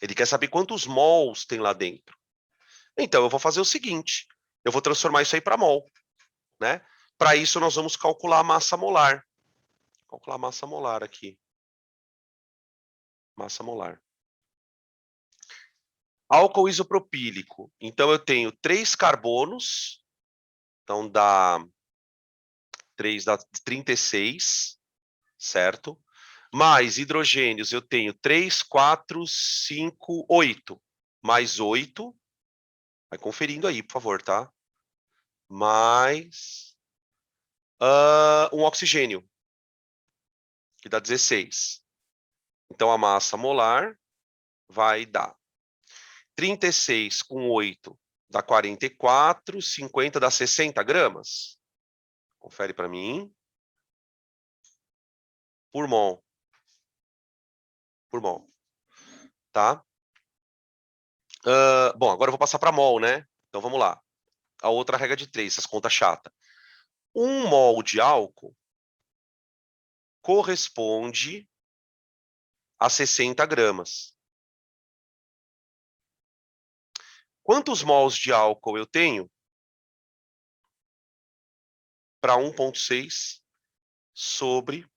Ele quer saber quantos mols tem lá dentro. Então, eu vou fazer o seguinte. Eu vou transformar isso aí para mol, né? Para isso, nós vamos calcular a massa molar. Calcular a massa molar aqui. Massa molar. Álcool isopropílico. Então, eu tenho 3 carbonos. Então, dá 3 dá 36, certo? Mais hidrogênios, eu tenho 3, 4, 5, 8. Mais 8. Vai conferindo aí, por favor, tá? Mais um oxigênio, que dá 16. Então, a massa molar vai dar 36 com 8 dá 44, 50 dá 60 gramas. Confere para mim. Por mol. Por mol. Tá? Bom, agora eu vou passar para mol, né? Então, vamos lá. A outra regra de 3, essas contas chatas. 1 mol de álcool corresponde a 60 gramas. Quantos mols de álcool eu tenho? Para 1,6 sobre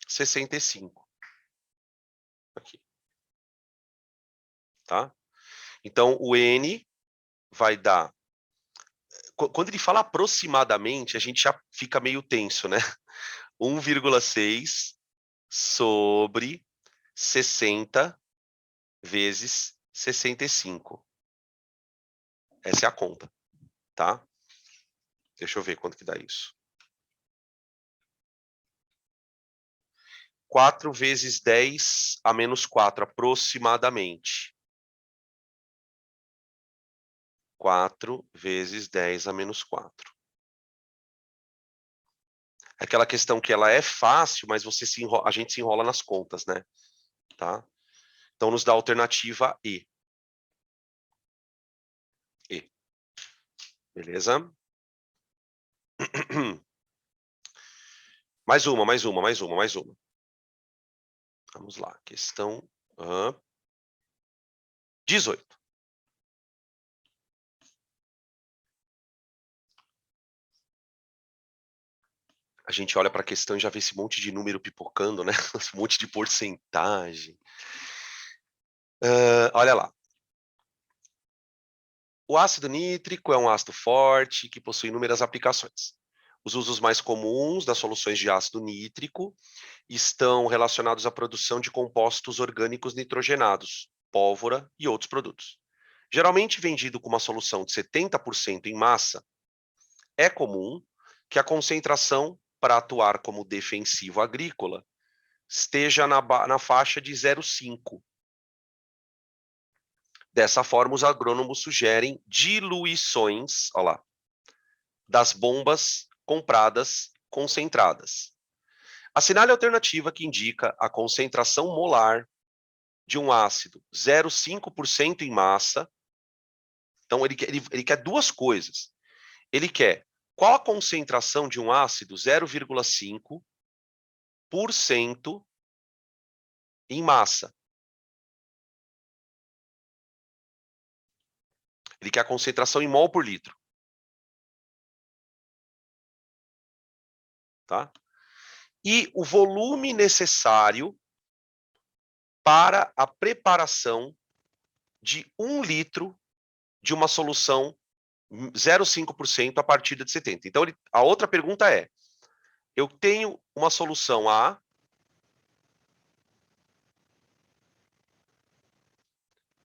65. Aqui. Tá? Então, o N vai dar... Quando ele fala aproximadamente, a gente já fica meio tenso, né? 1,6 sobre 60 vezes 65. Essa é a conta, tá? Deixa eu ver quanto que dá isso. 4 vezes 10 a menos 4, aproximadamente. 4 vezes 10 a menos 4. Aquela questão que ela é fácil, mas a gente se enrola nas contas, né? Tá? Então, nos dá a alternativa E. E. Beleza? Mais uma. Vamos lá. Questão 18. A gente olha para a questão e já vê esse monte de número pipocando, né? Um monte de porcentagem. Olha lá. O ácido nítrico é um ácido forte que possui inúmeras aplicações. Os usos mais comuns das soluções de ácido nítrico estão relacionados à produção de compostos orgânicos nitrogenados, pólvora e outros produtos. Geralmente vendido com uma solução de 70% em massa, é comum que a concentração para atuar como defensivo agrícola esteja na faixa de 0,5. Dessa forma, os agrônomos sugerem diluições, olha lá, das bombas compradas concentradas. Assinale a alternativa que indica a concentração molar de um ácido 0,5% em massa. Então, ele quer duas coisas. Ele quer qual a concentração de um ácido 0,5% em massa. Ele quer a concentração em mol por litro. Tá? E o volume necessário para a preparação de 1 litro de uma solução 0,5% a partir de 70. Então, a outra pergunta é, eu tenho uma solução A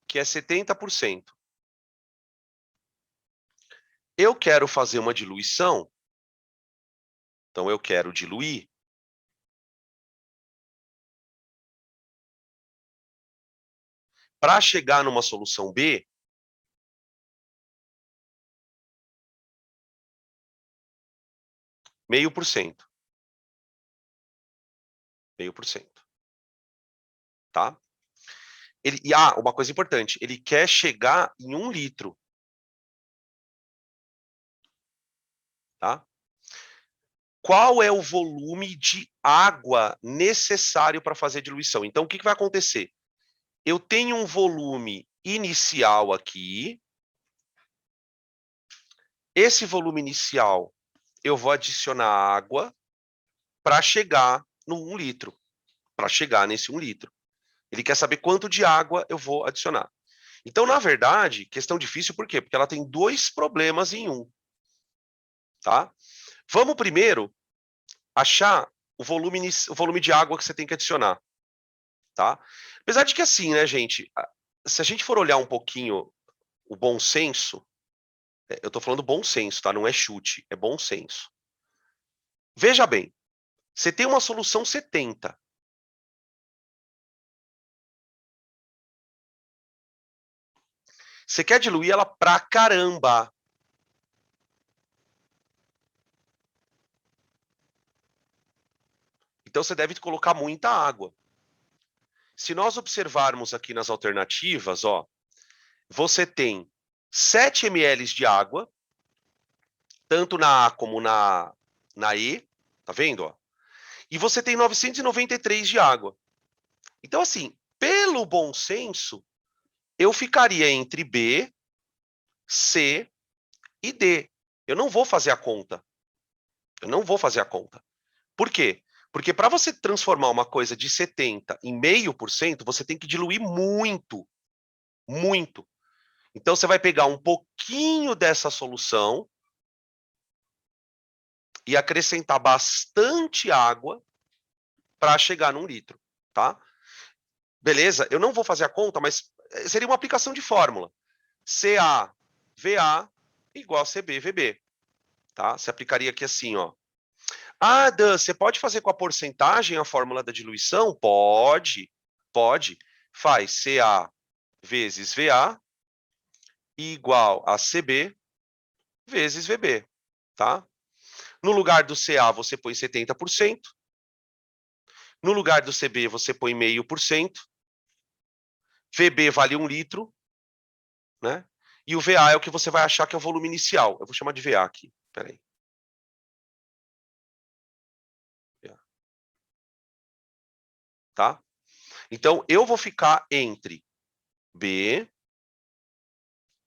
que é 70%. Eu quero fazer uma diluição, então eu quero diluir. Para chegar numa solução B, meio por cento. Meio por cento. Tá? Uma coisa importante, ele quer chegar em 1 litro. Tá? Qual é o volume de água necessário para fazer a diluição? Então, o que vai acontecer? Eu tenho um volume inicial aqui. Esse volume inicial, eu vou adicionar água para chegar no 1 litro. Para chegar nesse 1 litro. Ele quer saber quanto de água eu vou adicionar. Então, na verdade, questão difícil, por quê? Porque ela tem 2 problemas em um. Tá? Vamos primeiro achar o volume de água que você tem que adicionar, tá? Apesar de que assim, né, gente, se a gente for olhar um pouquinho o bom senso, eu estou falando bom senso, tá? Não é chute, é bom senso. Veja bem, você tem uma solução 70. Você quer diluir ela pra caramba. Então você deve colocar muita água. Se nós observarmos aqui nas alternativas, ó, você tem 7 ml de água, tanto na A como na E, tá vendo? Ó? E você tem 993 de água. Então, assim, pelo bom senso, eu ficaria entre B, C e D. Eu não vou fazer a conta. Eu não vou fazer a conta. Por quê? Porque para você transformar uma coisa de 70 em 0,5%, você tem que diluir muito. Muito. Então, você vai pegar um pouquinho dessa solução e acrescentar bastante água para chegar num litro, tá? Beleza? Eu não vou fazer a conta, mas seria uma aplicação de fórmula. CaVa igual a CbVb, tá? Você aplicaria aqui assim, ó. Ah, Dan, você pode fazer com a porcentagem a fórmula da diluição? Pode, pode. Faz Ca vezes Va igual a Cb vezes Vb, tá? No lugar do Ca, você põe 70%. No lugar do Cb, você põe 0,5%. Vb vale 1 litro, né? E o Va é o que você vai achar que é o volume inicial. Eu vou chamar de Va aqui, peraí. Tá? Então, eu vou ficar entre B,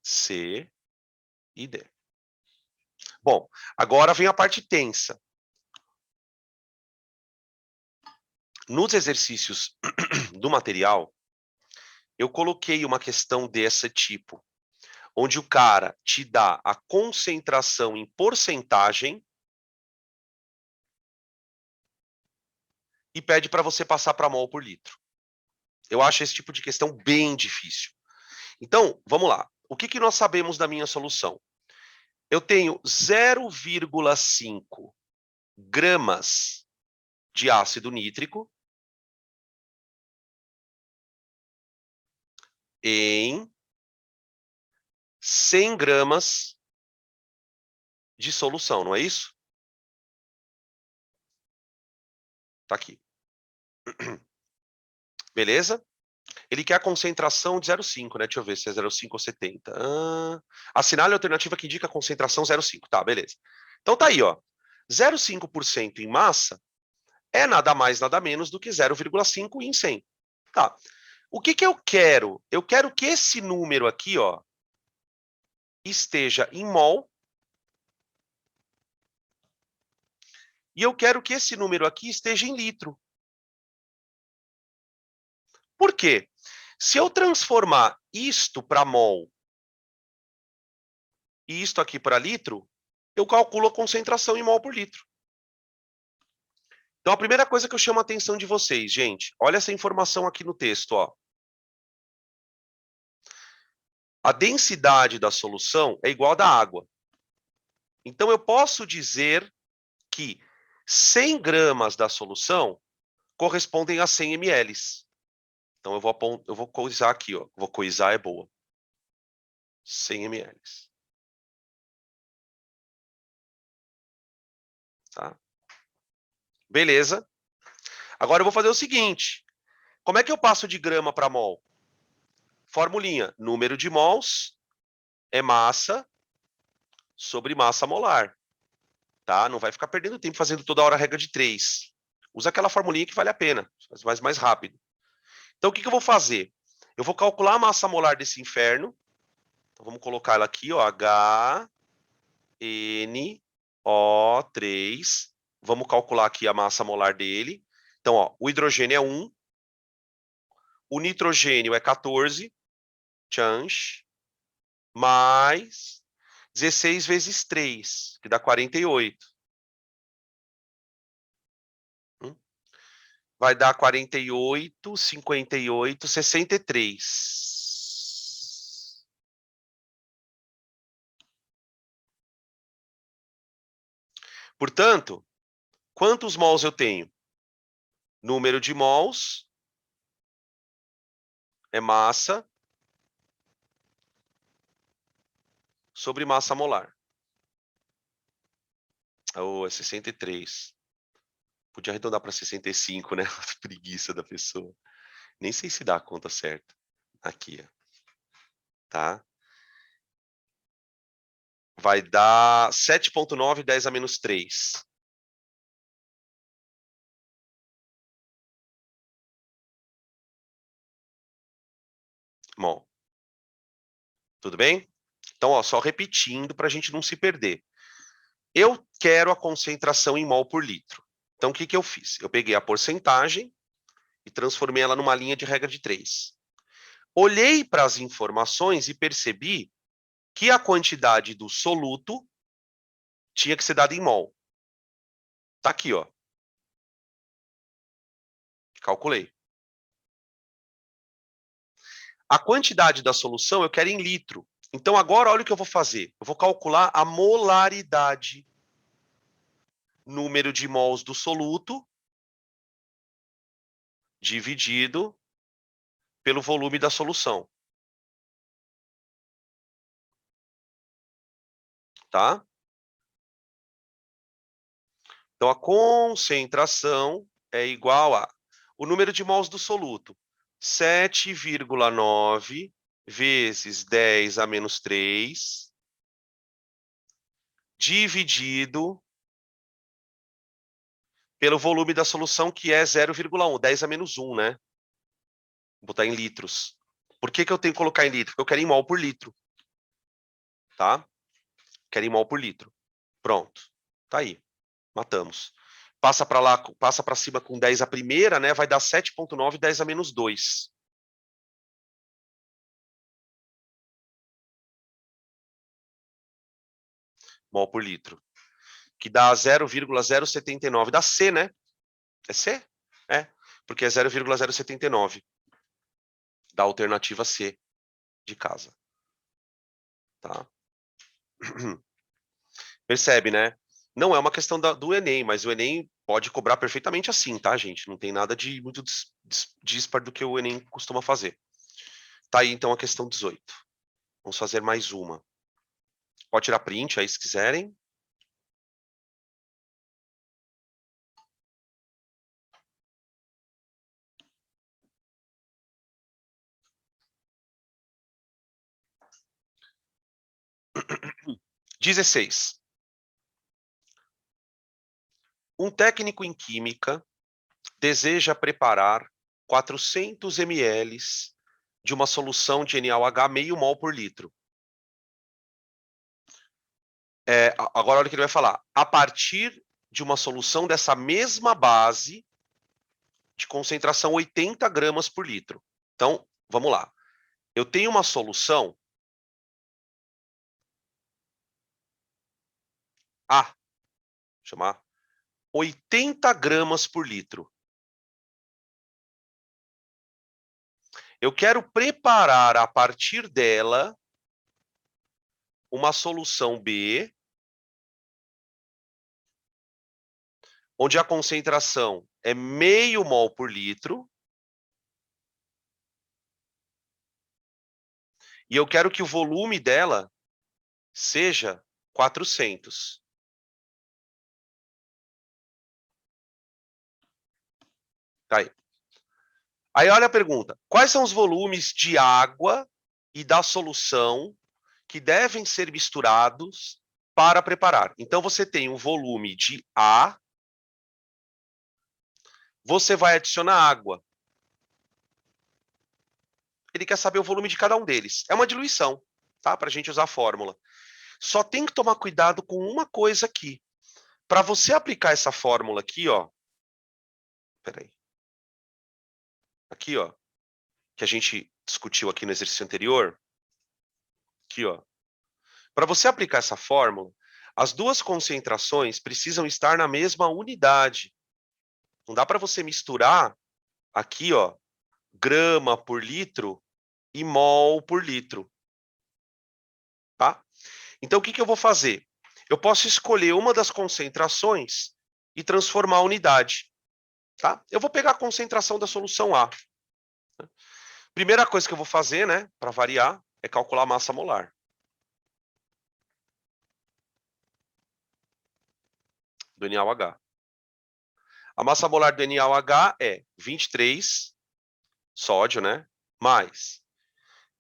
C e D. Bom, agora vem a parte tensa. Nos exercícios do material, eu coloquei uma questão desse tipo, onde o cara te dá a concentração em porcentagem e pede para você passar para mol por litro. Eu acho esse tipo de questão bem difícil. Então, vamos lá. O que nós sabemos da minha solução? Eu tenho 0,5 gramas de ácido nítrico em 100 gramas de solução, não é isso? Tá aqui. Beleza? Ele quer a concentração de 0,5, né? Deixa eu ver se é 0,5 ou 70. Assinale a alternativa que indica a concentração 0,5. Tá, beleza. Então tá aí, ó. 0,5% em massa é nada mais, nada menos do que 0,5 em 100. Tá. O que eu quero? Eu quero que esse número aqui, ó, esteja em mol. E eu quero que esse número aqui esteja em litro. Por quê? Se eu transformar isto para mol e isto aqui para litro, eu calculo a concentração em mol por litro. Então, a primeira coisa que eu chamo a atenção de vocês, gente, olha essa informação aqui no texto, ó. A densidade da solução é igual à da água. Então, eu posso dizer que 100 gramas da solução correspondem a 100 ml. Então, eu vou coisar aqui, ó. Vou coisar é boa. 100 ml. Tá? Beleza. Agora eu vou fazer o seguinte. Como é que eu passo de grama para mol? Formulinha. Número de mols é massa sobre massa molar. Tá? Não vai ficar perdendo tempo fazendo toda hora a regra de 3. Usa aquela formulinha que vale a pena, mas mais rápido. Então, o que eu vou fazer? Eu vou calcular a massa molar desse inferno. Então, vamos colocar ela aqui, ó, HNO3. Vamos calcular aqui a massa molar dele. Então, ó, o hidrogênio é 1, o nitrogênio é 14, change, mais 16 vezes 3, que dá 48. vai dar 48, 58, 63. Portanto, quantos mols eu tenho? Número de mols é massa sobre massa molar. Oh, é 63. Podia arredondar para 65, né? Preguiça da pessoa. Nem sei se dá a conta certa. Aqui, ó. Tá? Vai dar 7,9, 10 a menos 3. Bom, tudo bem? Então, ó, só repetindo para a gente não se perder. Eu quero a concentração em mol por litro. Então, o que, que eu fiz? Eu peguei a porcentagem e transformei ela numa linha de regra de 3. Olhei para as informações e percebi que a quantidade do soluto tinha que ser dada em mol. Tá aqui, ó. Calculei. A quantidade da solução eu quero em litro. Então, agora, olha o que eu vou fazer. Eu vou calcular a molaridade. Número de mols do soluto dividido pelo volume da solução. Tá? Então, a concentração é igual a o número de mols do soluto, 7,9 vezes 10 a menos 3, dividido pelo volume da solução, que é 0,1, 10 a menos 1, né? Vou botar em litros. Por que, que eu tenho que colocar em litro? Porque eu quero em mol por litro. Tá? Quero em mol por litro. Pronto. Tá aí. Matamos. Passa para lá, passa para cima com 10 a primeira, né? Vai dar 7,9, 10 a menos 2. Mol por litro. Que dá 0,079. Dá C, né? É C? É. Porque é 0,079. Da alternativa C de casa. Tá? Percebe, né? Não é uma questão do Enem, mas o Enem pode cobrar perfeitamente assim, tá, gente? Não tem nada de muito dispar do que o Enem costuma fazer. Tá aí, então, a questão 18. Vamos fazer mais uma. Pode tirar print aí, se quiserem. Hum. 16. Um técnico em química deseja preparar 400 ml de uma solução de NaOH meio mol por litro. Agora olha o que ele vai falar. A partir de uma solução dessa mesma base de concentração 80 gramas por litro. Então, vamos lá. Eu tenho uma solução A, chamar 80 gramas por litro. Eu quero preparar a partir dela uma solução B, onde a concentração é meio mol por litro, e eu quero que o volume dela seja 400. Tá aí. Aí olha a pergunta. Quais são os volumes de água e da solução que devem ser misturados para preparar? Então, você tem um volume de A, você vai adicionar água. Ele quer saber o volume de cada um deles. É uma diluição, tá? Para a gente usar a fórmula. Só tem que tomar cuidado com uma coisa aqui. Para você aplicar essa fórmula aqui, ó. Peraí. Aqui, ó. Que a gente discutiu aqui no exercício anterior. Aqui, ó. Para você aplicar essa fórmula, as duas concentrações precisam estar na mesma unidade. Não dá para você misturar aqui, ó, grama por litro e mol por litro, tá? Então, o que eu vou fazer? Eu posso escolher uma das concentrações e transformar a unidade, tá? Eu vou pegar a concentração da solução A. Primeira coisa que eu vou fazer, né, para variar, é calcular a massa molar. Do NaOH. A massa molar do NaOH é 23 sódio, né, mais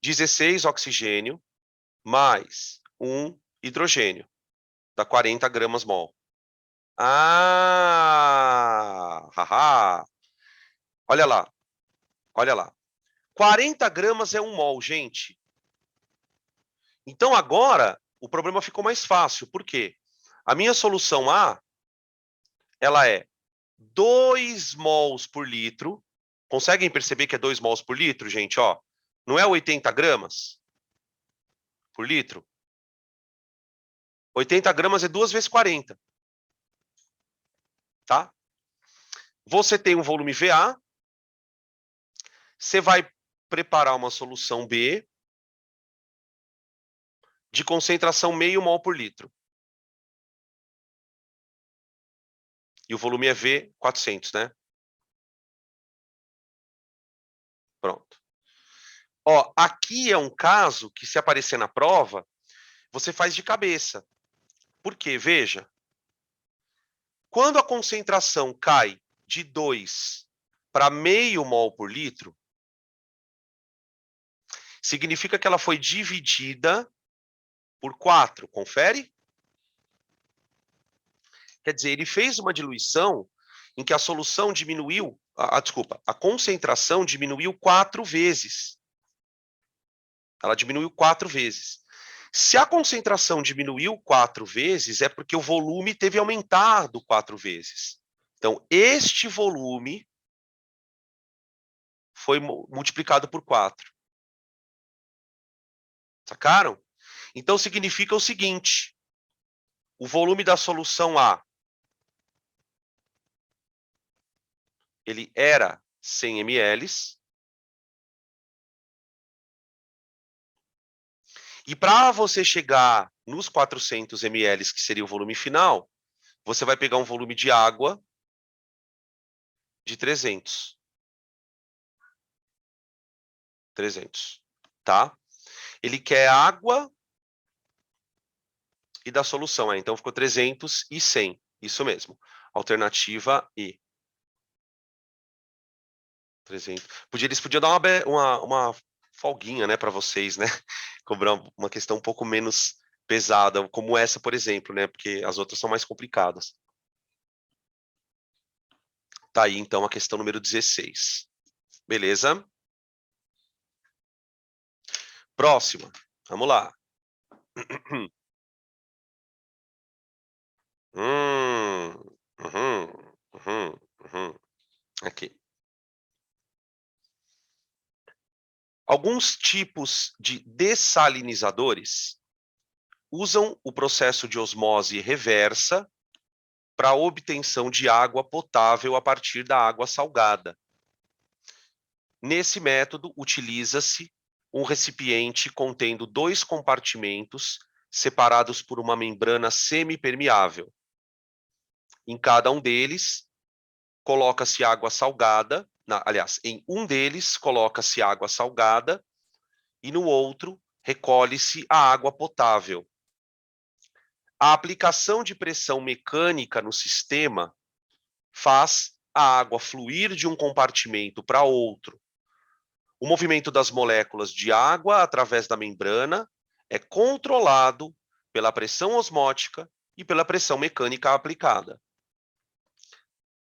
16 oxigênio, mais 1 hidrogênio, dá 40 gramas mol. Ah, haha. Olha lá, olha lá. 40 gramas é 1 mol, gente. Então agora o problema ficou mais fácil. Por quê? A minha solução A, ela é 2 mols por litro. Conseguem perceber que é 2 mols por litro, gente? Ó, não é 80 gramas por litro? 80 gramas é 2 vezes 40. Tá? Você tem um volume VA. Você vai preparar uma solução B de concentração meio mol por litro. E o volume é V 400, né? Pronto. Ó, aqui é um caso que, se aparecer na prova, você faz de cabeça. Por quê? Veja. Quando a concentração cai de 2 para meio mol por litro, significa que ela foi dividida por 4. Confere? Quer dizer, ele fez uma diluição em que a solução diminuiu, desculpa, a concentração diminuiu 4 vezes. Ela diminuiu 4 vezes. Se a concentração diminuiu 4 vezes, é porque o volume teve aumentado 4 vezes. Então, este volume foi multiplicado por 4. Sacaram? Então, significa o seguinte: o volume da solução A, ele era 100 ml, e para você chegar nos 400 ml, que seria o volume final, você vai pegar um volume de água de 300. 300, tá? Ele quer água e da solução, então ficou 300 e 100, isso mesmo. Alternativa E. 300. Eles podiam dar uma folguinha, né, para vocês, né? Cobrar uma questão um pouco menos pesada, como essa, por exemplo, né? Porque as outras são mais complicadas. Tá aí, então, a questão número 16. Beleza? Próxima. Vamos lá. Uhum, uhum. Aqui. Alguns tipos de dessalinizadores usam o processo de osmose reversa para a obtenção de água potável a partir da água salgada. Nesse método, utiliza-se um recipiente contendo 2 compartimentos separados por uma membrana semipermeável. Em cada um deles, coloca-se água salgada, aliás, em um deles coloca-se água salgada e no outro recolhe-se a água potável. A aplicação de pressão mecânica no sistema faz a água fluir de um compartimento para outro. O movimento das moléculas de água através da membrana é controlado pela pressão osmótica e pela pressão mecânica aplicada.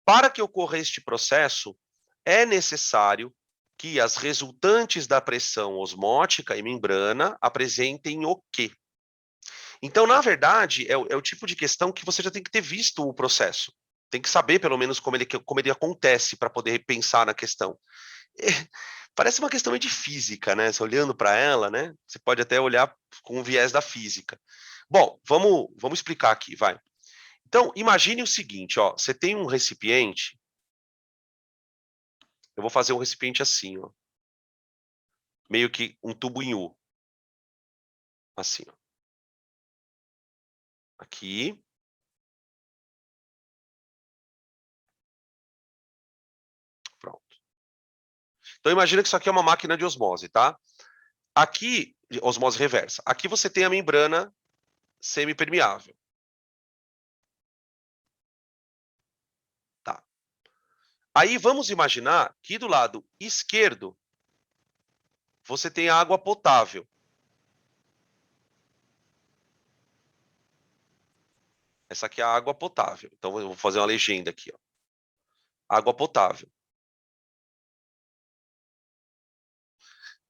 Para que ocorra este processo, é necessário que as resultantes da pressão osmótica e membrana apresentem o quê? Então, na verdade, é o tipo de questão que você já tem que ter visto o processo. Tem que saber, pelo menos, como ele acontece para poder pensar na questão. Parece uma questão de física, né? Você olhando para ela, né? Você pode até olhar com o viés da física. Bom, vamos explicar aqui, vai. Então, imagine o seguinte, ó, você tem um recipiente eu vou fazer um recipiente assim, ó. Meio que um tubo em U. Assim, ó. Aqui. Pronto. Então imagina que isso aqui é uma máquina de osmose, tá? Aqui, osmose reversa. Aqui você tem a membrana semipermeável. Tá. Aí vamos imaginar que do lado esquerdo você tem água potável. Essa aqui é a água potável. Então eu vou fazer uma legenda aqui, ó. Água potável.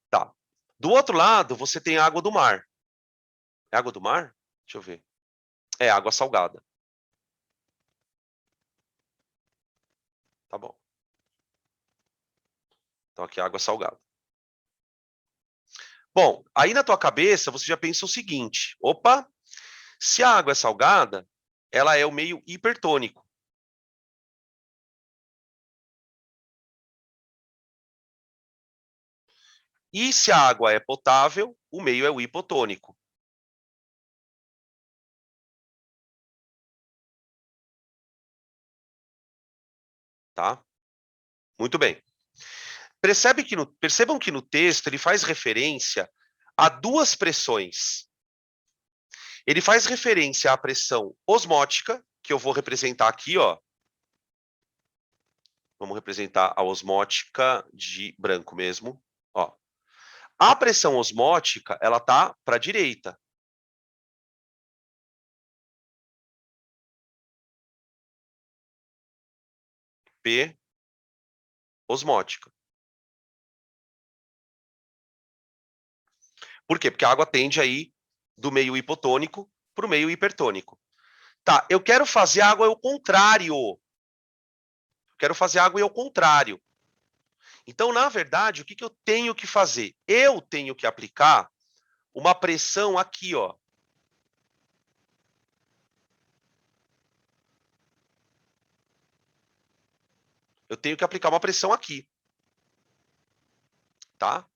Tá. Do outro lado você tem água do mar. É água do mar? Deixa eu ver. É água salgada. Tá bom. Então aqui é água salgada. Bom, aí na tua cabeça você já pensa o seguinte: opa, se a água é salgada, ela é o meio hipertônico. E se a água é potável, o meio é o hipotônico. Tá? Muito bem. Percebam que no texto ele faz referência a duas pressões. Ele faz referência à pressão osmótica, que eu vou representar aqui, ó. Vamos representar a osmótica de branco mesmo, ó. A pressão osmótica, ela tá para a direita. P osmótica. Por quê? Porque a água tende aí do meio hipotônico para o meio hipertônico. Tá, eu quero fazer a água ao contrário. Quero fazer a água ao contrário. Então, na verdade, o que eu tenho que fazer? Eu tenho que aplicar uma pressão aqui, ó. Eu tenho que aplicar uma pressão aqui. Tá?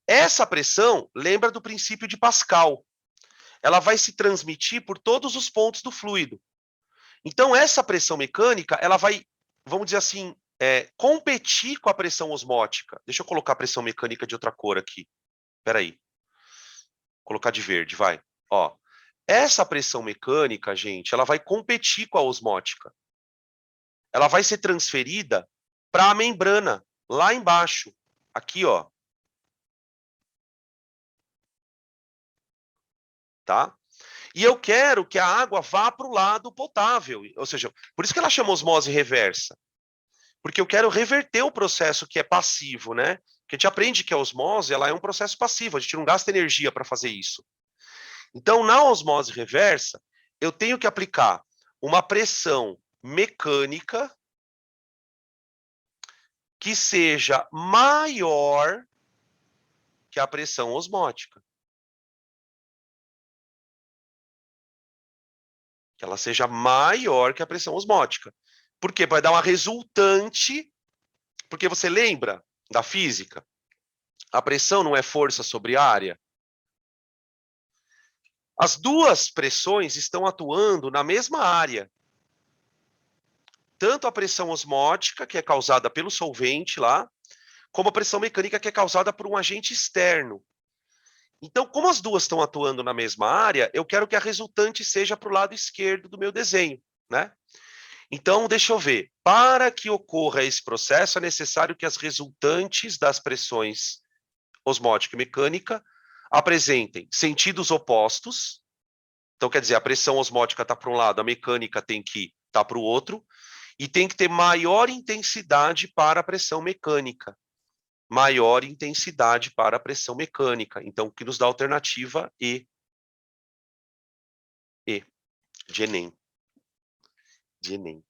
Essa pressão lembra do princípio de Pascal. Ela vai se transmitir por todos os pontos do fluido. Então, essa pressão mecânica, ela vai, vamos dizer assim, competir com a pressão osmótica. Deixa eu colocar a pressão mecânica de outra cor aqui. Espera aí. Vou colocar de verde, vai. Ó, essa pressão mecânica, gente, ela vai competir com a osmótica. Ela vai ser transferida para a membrana, lá embaixo. Aqui, ó. Tá? E eu quero que a água vá para o lado potável. Ou seja, por isso que ela chama osmose reversa. Porque eu quero reverter o processo que é passivo, né? Que a gente aprende que a osmose ela é um processo passivo, a gente não gasta energia para fazer isso. Então, na osmose reversa, eu tenho que aplicar uma pressão mecânica que seja maior que a pressão osmótica. Que ela seja maior que a pressão osmótica. Por quê? Vai dar uma resultante, porque você lembra da física? A pressão não é força sobre área? As duas pressões estão atuando na mesma área. Tanto a pressão osmótica, que é causada pelo solvente lá, como a pressão mecânica, que é causada por um agente externo. Então, como as duas estão atuando na mesma área, eu quero que a resultante seja para o lado esquerdo do meu desenho, né? Então, deixa eu ver. Para que ocorra esse processo, é necessário que as resultantes das pressões osmótica e mecânica apresentem sentidos opostos. Então, quer dizer, a pressão osmótica está para um lado, a mecânica tem que estar para o outro, e tem que ter maior intensidade para a pressão mecânica. Maior intensidade para a pressão mecânica. Então, o que nos dá a alternativa E. E, de Enem. De Enem.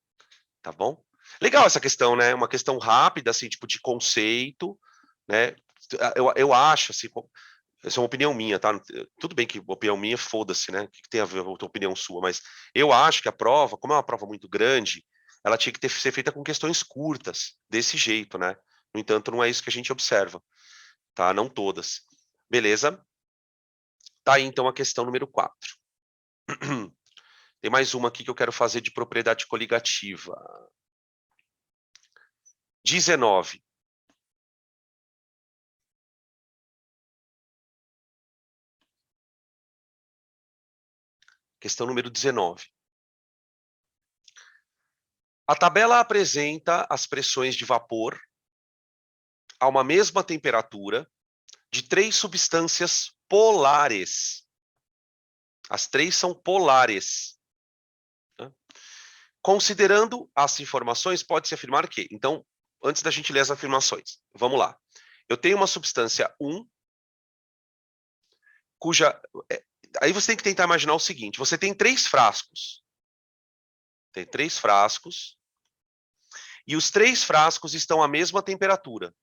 Tá bom? Legal essa questão, né? Uma questão rápida, assim, tipo de conceito, né? Eu acho, assim, essa é uma opinião minha, tá? Tudo bem que opinião minha, foda-se, né? O que tem a ver com a opinião sua? Mas eu acho que a prova, como é uma prova muito grande, ela tinha que ser feita com questões curtas, desse jeito, né? No entanto, não é isso que a gente observa, tá? Não todas. Beleza? Tá aí, então, a questão número 4. Tem mais uma aqui que eu quero fazer de propriedade coligativa. 19. Questão número 19. A tabela apresenta as pressões de vapor a uma mesma temperatura de 3 substâncias polares. As 3 são polares. Tá? Considerando as informações, pode-se afirmar que... Então, antes da gente ler as afirmações, vamos lá. Eu tenho uma substância 1, cuja... Aí você tem que tentar imaginar o seguinte, você tem 3 frascos. Tem 3 frascos, e os 3 frascos estão à mesma temperatura.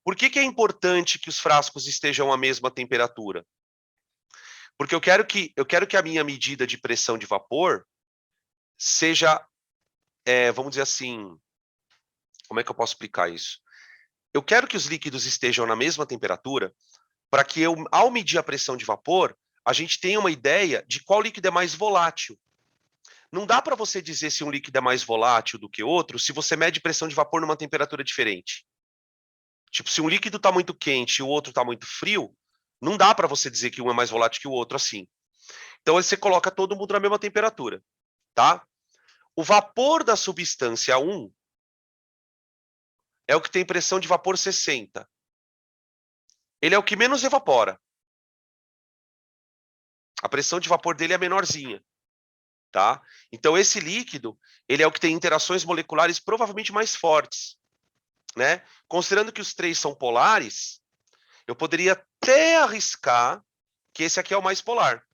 Por que é importante que os frascos estejam à mesma temperatura? Porque eu quero que a minha medida de pressão de vapor seja, vamos dizer assim, como é que eu posso explicar isso? Eu quero que os líquidos estejam na mesma temperatura para que eu, ao medir a pressão de vapor, a gente tenha uma ideia de qual líquido é mais volátil. Não dá para você dizer se um líquido é mais volátil do que outro se você mede pressão de vapor numa temperatura diferente. Tipo, se um líquido está muito quente e o outro está muito frio, não dá para você dizer que um é mais volátil que o outro assim. Então, você coloca todo mundo na mesma temperatura, tá? O vapor da substância 1 é o que tem pressão de vapor 60. Ele é o que menos evapora. A pressão de vapor dele é menorzinha, tá? Então, esse líquido, ele é o que tem interações moleculares provavelmente mais fortes, né? Considerando que os 3 são polares, eu poderia até arriscar que esse aqui é o mais polar,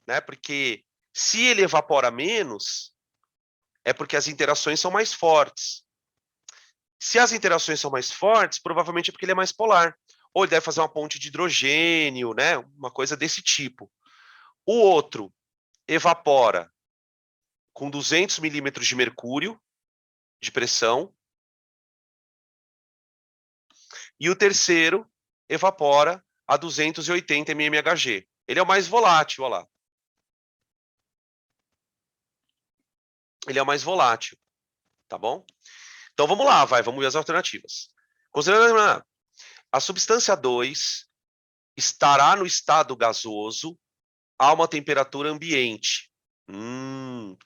né? Porque se ele evapora menos, é porque as interações são mais fortes. Se as interações são mais fortes, provavelmente é porque ele é mais polar. Ou ele deve fazer uma ponte de hidrogênio, né? Uma coisa desse tipo. O outro evapora com 200 milímetros de mercúrio de pressão. E o terceiro evapora a 280 mmHg. Ele é o mais volátil, olha lá. Ele é o mais volátil, tá bom? Então vamos lá, vamos ver as alternativas. Considerando a substância 2 estará no estado gasoso a uma temperatura ambiente.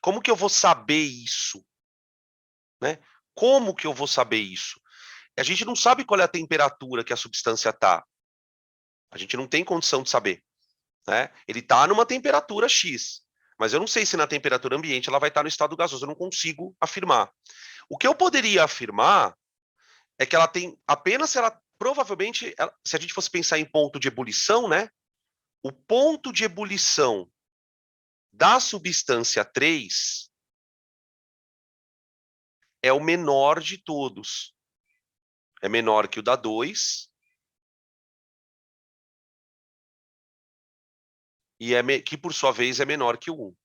Como que eu vou saber isso? Né? Como que eu vou saber isso? A gente não sabe qual é a temperatura que a substância está. A gente não tem condição de saber. Né? Ele está numa temperatura X, mas eu não sei se na temperatura ambiente ela vai estar no estado gasoso, eu não consigo afirmar. O que eu poderia afirmar é que ela tem, apenas se ela, provavelmente, se a gente fosse pensar em ponto de ebulição, né? O ponto de ebulição da substância 3 é o menor de todos. É menor que o da 2 e que, por sua vez, é menor que o 1.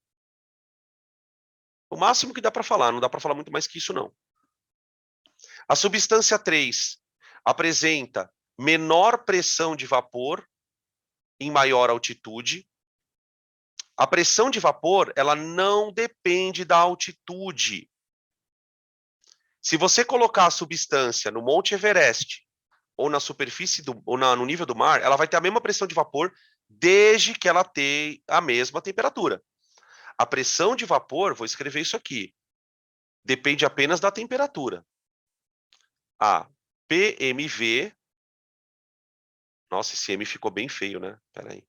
O máximo que dá para falar, não dá para falar muito mais que isso, não. A substância 3 apresenta menor pressão de vapor em maior altitude. A pressão de vapor, ela não depende da altitude. Se você colocar a substância no Monte Everest ou na superfície ou no nível do mar, ela vai ter a mesma pressão de vapor desde que ela tenha a mesma temperatura. A pressão de vapor, vou escrever isso aqui, depende apenas da temperatura. A PMV, nossa, esse M ficou bem feio, né? Espera aí.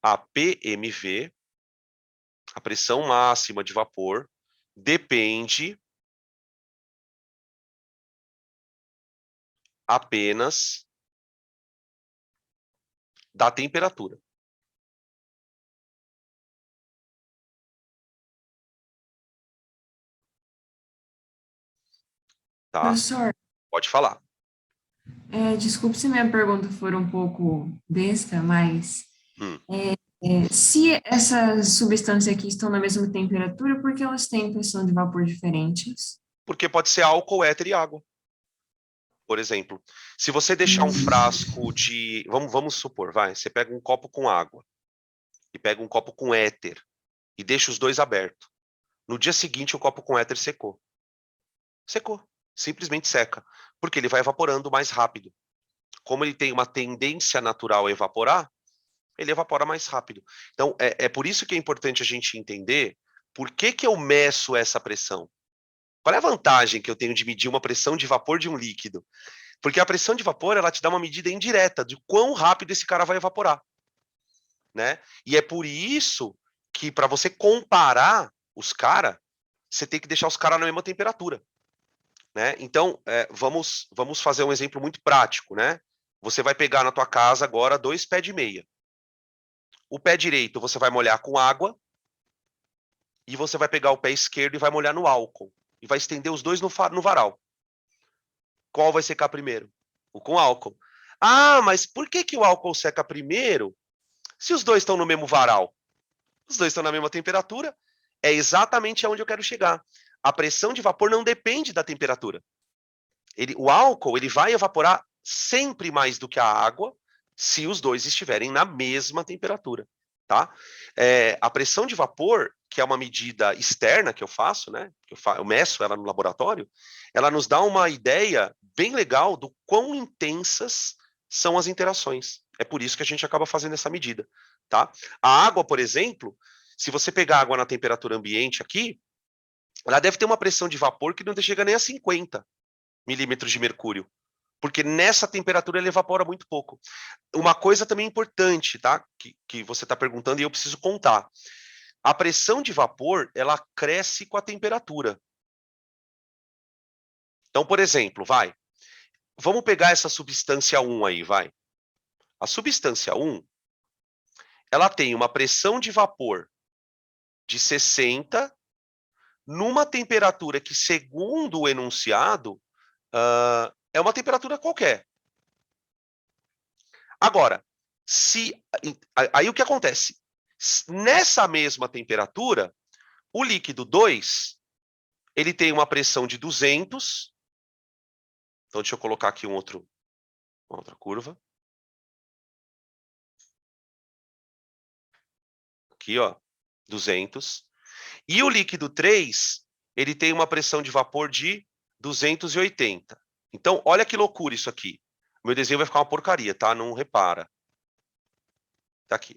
A PMV, a pressão máxima de vapor, depende apenas da temperatura. Tá? Professor, Pode falar. desculpe se minha pergunta for um pouco besta, mas Hum. se essas substâncias aqui estão na mesma temperatura, por que elas têm pressão de vapor diferentes? Porque pode ser álcool, éter e água. Por exemplo, se você deixar um frasco de... Vamos supor, vai, você pega um copo com água e pega um copo com éter e deixa os dois abertos. No dia seguinte, o copo com éter secou. Secou. Simplesmente seca. Porque ele vai evaporando mais rápido. Como ele tem uma tendência natural a evaporar, ele evapora mais rápido. Então, é por isso que é importante a gente entender por que que eu meço essa pressão. Qual é a vantagem que eu tenho de medir uma pressão de vapor de um líquido? Porque a pressão de vapor, ela te dá uma medida indireta de quão rápido esse cara vai evaporar, né? E é por isso que, para você comparar os caras, você tem que deixar os caras na mesma temperatura, né? Então, vamos fazer um exemplo muito prático, né? Você vai pegar na tua casa agora 2 pés de meia. O pé direito você vai molhar com água e você vai pegar o pé esquerdo e vai molhar no álcool. E vai estender os dois no varal. Qual vai secar primeiro? O com álcool. Ah, mas por que que o álcool seca primeiro se os dois estão no mesmo varal? Os dois estão na mesma temperatura. É exatamente aonde eu quero chegar. A pressão de vapor não depende da temperatura. O álcool ele vai evaporar sempre mais do que a água se os dois estiverem na mesma temperatura. Tá? A pressão de vapor, que é uma medida externa que eu faço, né? Eu meço ela no laboratório, ela nos dá uma ideia bem legal do quão intensas são as interações. É por isso que a gente acaba fazendo essa medida. Tá? A água, por exemplo, se você pegar água na temperatura ambiente aqui, ela deve ter uma pressão de vapor que não chega nem a 50 milímetros de mercúrio. Porque nessa temperatura ele evapora muito pouco. Uma coisa também importante, tá? Que você está perguntando e eu preciso contar. A pressão de vapor, ela cresce com a temperatura. Então, por exemplo, vamos pegar essa substância 1 aí, vai. A substância 1, ela tem uma pressão de vapor de 60 numa temperatura que, segundo o enunciado, é uma temperatura qualquer. Agora, aí o que acontece? Nessa mesma temperatura, o líquido 2, ele tem uma pressão de 200. Então, deixa eu colocar aqui uma outra curva. Aqui, ó, 200. E o líquido 3, ele tem uma pressão de vapor de 280. Então, olha que loucura isso aqui. Meu desenho vai ficar uma porcaria, tá? Não repara. Tá aqui.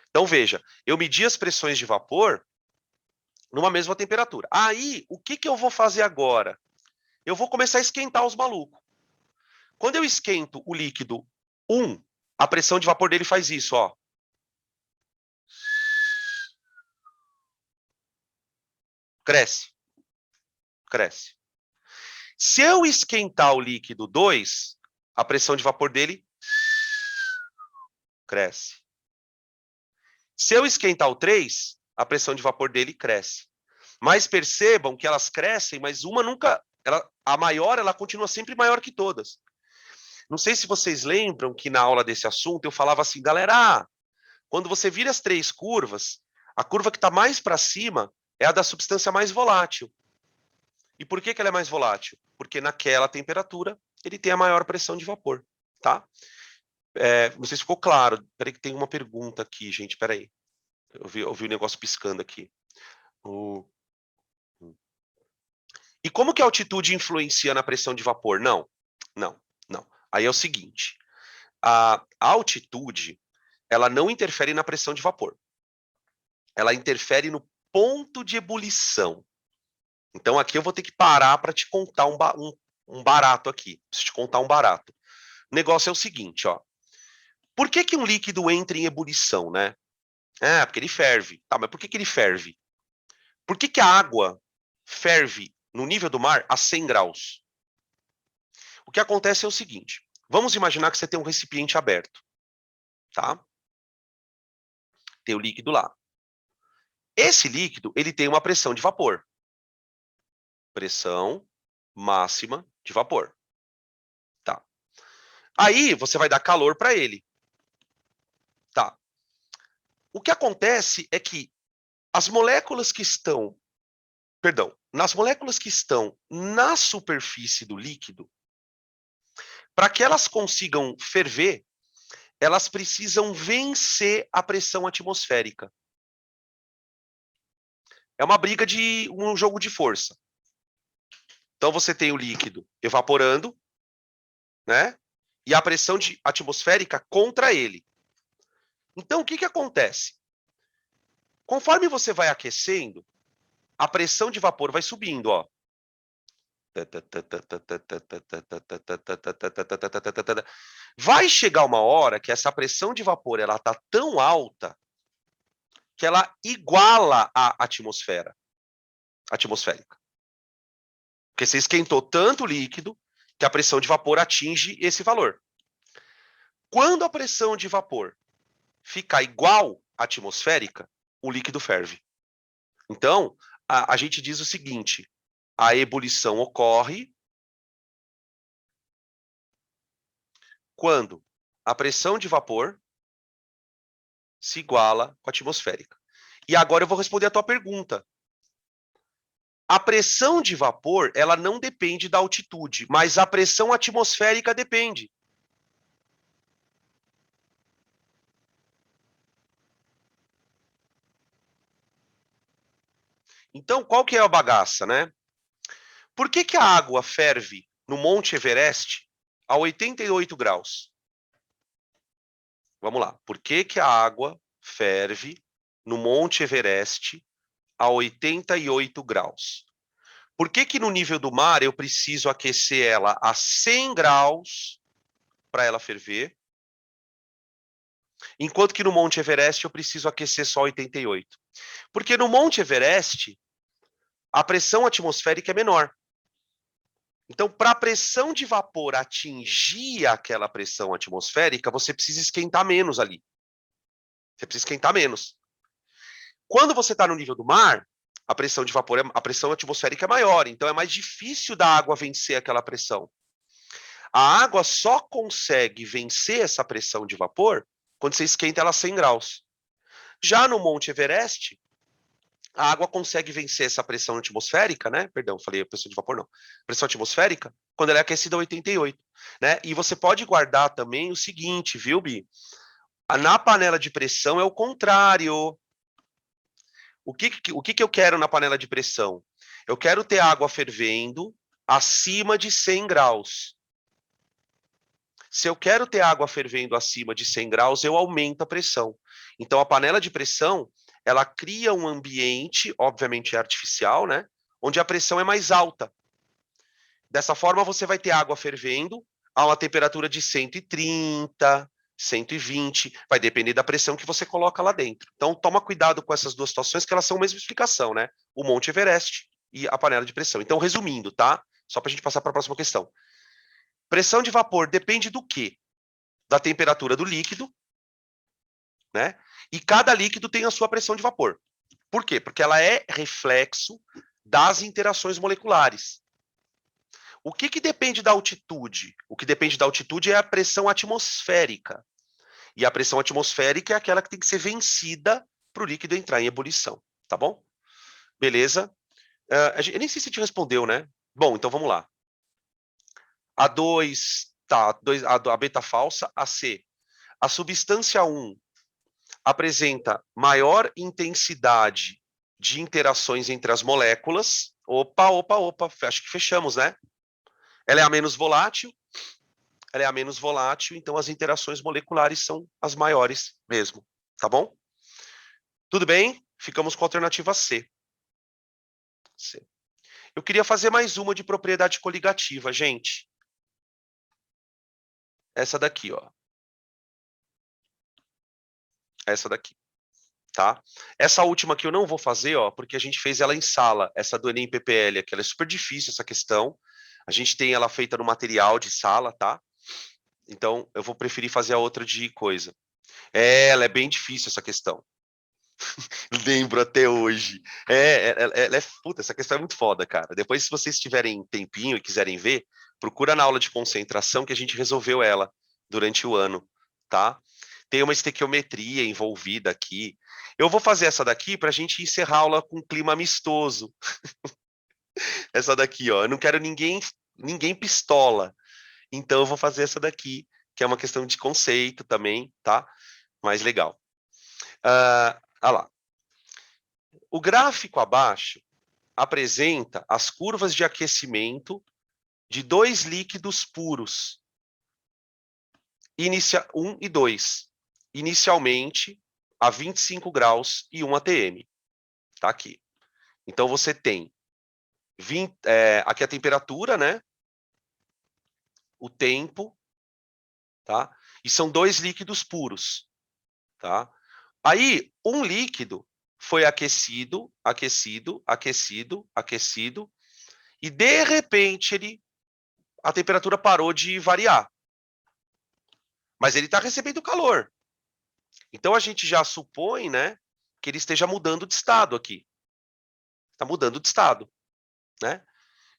Então, veja, eu medi as pressões de vapor numa mesma temperatura. Aí, o que eu vou fazer agora? Eu vou começar a esquentar os malucos. Quando eu esquento o líquido 1, a pressão de vapor dele faz isso, ó. Cresce. Cresce. Se eu esquentar o líquido 2, a pressão de vapor dele cresce. Se eu esquentar o 3, a pressão de vapor dele cresce. Mas percebam que elas crescem, mas uma nunca... a maior, ela continua sempre maior que todas. Não sei se vocês lembram que na aula desse assunto eu falava assim, galera, quando você vira as 3 curvas, a curva que está mais para cima é a da substância mais volátil. E por que ela é mais volátil? Porque naquela temperatura ele tem a maior pressão de vapor, tá? Não sei se ficou claro. Peraí que tem uma pergunta aqui, gente, peraí. Eu vi o negócio piscando aqui. E como que a altitude influencia na pressão de vapor? Não. Aí é o seguinte, a altitude, ela não interfere na pressão de vapor. Ela interfere no ponto de ebulição. Então, aqui eu vou ter que parar para te contar um barato aqui. Preciso te contar um barato. O negócio é o seguinte, ó. Por que um líquido entra em ebulição, né? Porque ele ferve. Tá, mas por que ele ferve? Por que a água ferve no nível do mar a 100 graus? O que acontece é o seguinte. Vamos imaginar que você tem um recipiente aberto. Tá? Tem o líquido lá. Esse líquido, ele tem uma pressão de vapor. Pressão máxima de vapor. Tá. Aí, você vai dar calor para ele. Tá. O que acontece é que as moléculas que estão... Perdão. Nas moléculas que estão na superfície do líquido, Para que elas consigam ferver, elas precisam vencer a pressão atmosférica. É uma briga de um jogo de força. Então você tem o líquido evaporando, né? E a pressão atmosférica contra ele. Então o que acontece? Conforme você vai aquecendo, a pressão de vapor vai subindo, ó. Vai chegar uma hora que essa pressão de vapor ela tá tão alta que ela iguala a atmosfera atmosférica. Porque você esquentou tanto o líquido que a pressão de vapor atinge esse valor. Quando a pressão de vapor ficar igual à atmosférica, o líquido ferve. Então, a gente diz o seguinte: a ebulição ocorre quando a pressão de vapor se iguala com a atmosférica. E agora eu vou responder a tua pergunta. A pressão de vapor, ela não depende da altitude, mas a pressão atmosférica depende. Então, qual que é a bagaça, né? Por que a água ferve no Monte Everest a 88 graus? Vamos lá. Por que a água ferve no Monte Everest a 88 graus? Por que no nível do mar eu preciso aquecer ela a 100 graus para ela ferver, enquanto que no Monte Everest eu preciso aquecer só 88? Porque no Monte Everest a pressão atmosférica é menor. Então, para a pressão de vapor atingir aquela pressão atmosférica, você precisa esquentar menos ali. Você precisa esquentar menos. Quando você está no nível do mar, a pressão de vapor, a pressão atmosférica é maior, então é mais difícil da água vencer aquela pressão. A água só consegue vencer essa pressão de vapor quando você esquenta ela a 100 graus. Já no Monte Everest, a água consegue vencer essa pressão atmosférica, né? Perdão, falei pressão de vapor, não. Pressão atmosférica, quando ela é aquecida a 88, né? E você pode guardar também o seguinte, viu, Bi? Na panela de pressão é o contrário. O que eu quero na panela de pressão? Eu quero ter água fervendo acima de 100 graus. Se eu quero ter água fervendo acima de 100 graus, eu aumento a pressão. Então, a panela de pressão, ela cria um ambiente, obviamente artificial, né? Onde a pressão é mais alta. Dessa forma, você vai ter água fervendo a uma temperatura de 130, 120, vai depender da pressão que você coloca lá dentro. Então, toma cuidado com essas duas situações, que elas são a mesma explicação, né? O Monte Everest e a panela de pressão. Então, resumindo, tá? Só para a gente passar para a próxima questão. Pressão de vapor depende do quê? Da temperatura do líquido, né? E cada líquido tem a sua pressão de vapor. Por quê? Porque ela é reflexo das interações moleculares. O que depende da altitude? O que depende da altitude é a pressão atmosférica. E a pressão atmosférica é aquela que tem que ser vencida para o líquido entrar em ebulição. Tá bom? Beleza? Eu nem sei se te respondeu, né? Bom, então vamos lá. A2, tá, a beta falsa, AC. A substância 1 apresenta maior intensidade de interações entre as moléculas. Opa, acho que fechamos, né? Ela é a menos volátil, então as interações moleculares são as maiores mesmo, tá bom? Tudo bem? Ficamos com a alternativa C. Eu queria fazer mais uma de propriedade coligativa, gente. Essa daqui, ó. Essa daqui, tá? Essa última aqui eu não vou fazer, ó, porque a gente fez ela em sala, essa do Enem PPL, que ela é super difícil, essa questão. A gente tem ela feita no material de sala, tá? Então, eu vou preferir fazer a outra de coisa. Ela é bem difícil, essa questão. Lembro até hoje. Puta, essa questão é muito foda, cara. Depois, se vocês tiverem tempinho e quiserem ver, procura na aula de concentração que a gente resolveu ela durante o ano, tá? Tem uma estequiometria envolvida aqui. Eu vou fazer essa daqui para a gente encerrar a aula com um clima amistoso. Essa daqui, ó. Eu não quero ninguém pistola. Então, eu vou fazer essa daqui, que é uma questão de conceito também, tá? Mais legal. Olha lá. O gráfico abaixo apresenta as curvas de aquecimento de dois líquidos puros, 1 e 2, inicialmente a 25 graus e 1 atm. Tá aqui. Então, você tem aqui a temperatura, né? O tempo, tá? E são dois líquidos puros, tá? Aí, um líquido foi aquecido, aquecido, aquecido, aquecido, e de repente a temperatura parou de variar. Mas ele está recebendo calor. Então a gente já supõe, né, que ele esteja mudando de estado aqui. Está mudando de estado, né?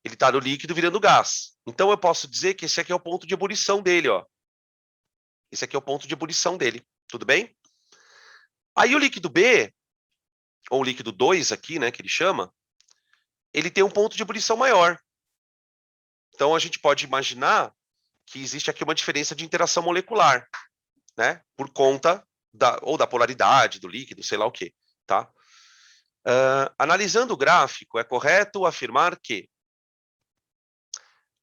Ele está no líquido virando gás. Então eu posso dizer que esse aqui é o ponto de ebulição dele, ó. Esse aqui é o ponto de ebulição dele, tudo bem? Aí o líquido B, ou líquido 2 aqui, né, que ele chama, ele tem um ponto de ebulição maior. Então a gente pode imaginar que existe aqui uma diferença de interação molecular, né, por conta ou da polaridade do líquido, sei lá o quê, tá? Analisando o gráfico, é correto afirmar que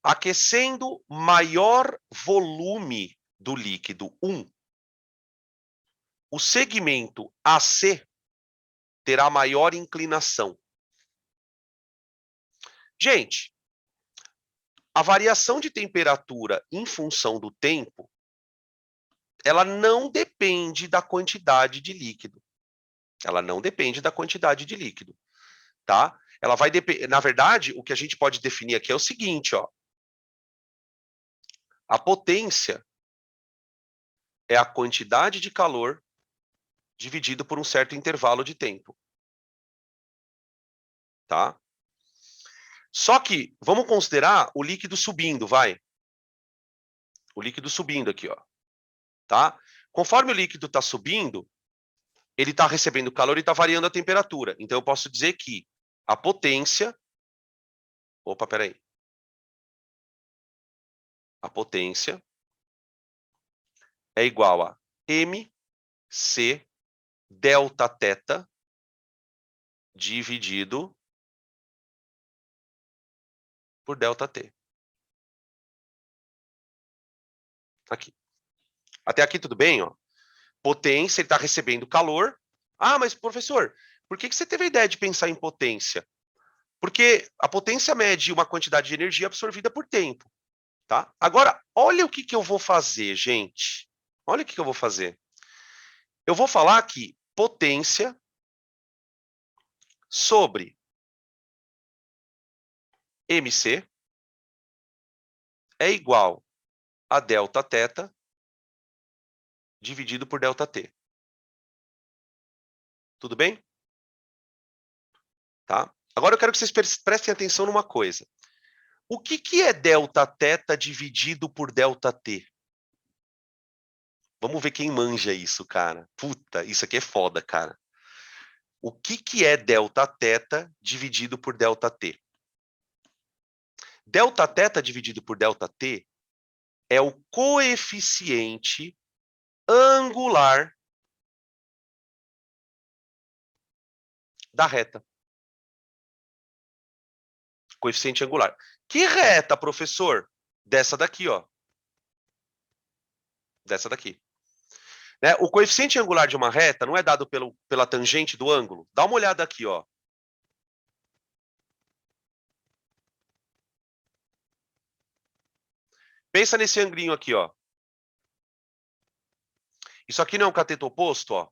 aquecendo maior volume do líquido 1, o segmento AC terá maior inclinação. Gente, a variação de temperatura em função do tempo, ela não depende da quantidade de líquido. Ela não depende da quantidade de líquido, tá? Ela vai depender, na verdade, o que a gente pode definir aqui é o seguinte, ó. A potência é a quantidade de calor dividido por um certo intervalo de tempo. Tá? Só que, vamos considerar o líquido subindo, vai. O líquido subindo aqui, ó. Tá? Conforme o líquido está subindo, ele está recebendo calor e está variando a temperatura. Então, eu posso dizer que a potência... Opa, peraí. A potência é igual a mc delta θ dividido por delta T. Aqui. Até aqui tudo bem, ó. Potência, ele está recebendo calor. Ah, mas professor, por que você teve a ideia de pensar em potência? Porque a potência mede uma quantidade de energia absorvida por tempo, tá? Agora, olha o que eu vou fazer, gente. Olha o que eu vou fazer. Eu vou falar que potência sobre mc é igual a delta θ dividido por delta T. Tudo bem? Tá? Agora eu quero que vocês prestem atenção numa coisa. O que é delta θ dividido por delta T? Vamos ver quem manja isso, cara. Puta, isso aqui é foda, cara. O que é delta θ dividido por delta T? Delta θ dividido por delta T é o coeficiente angular da reta. Coeficiente angular. Que reta, professor? Dessa daqui, ó. Dessa daqui. Né? O coeficiente angular de uma reta não é dado pela tangente do ângulo? Dá uma olhada aqui, ó. Pensa nesse anglinho aqui, ó. Isso aqui não é um cateto oposto, ó.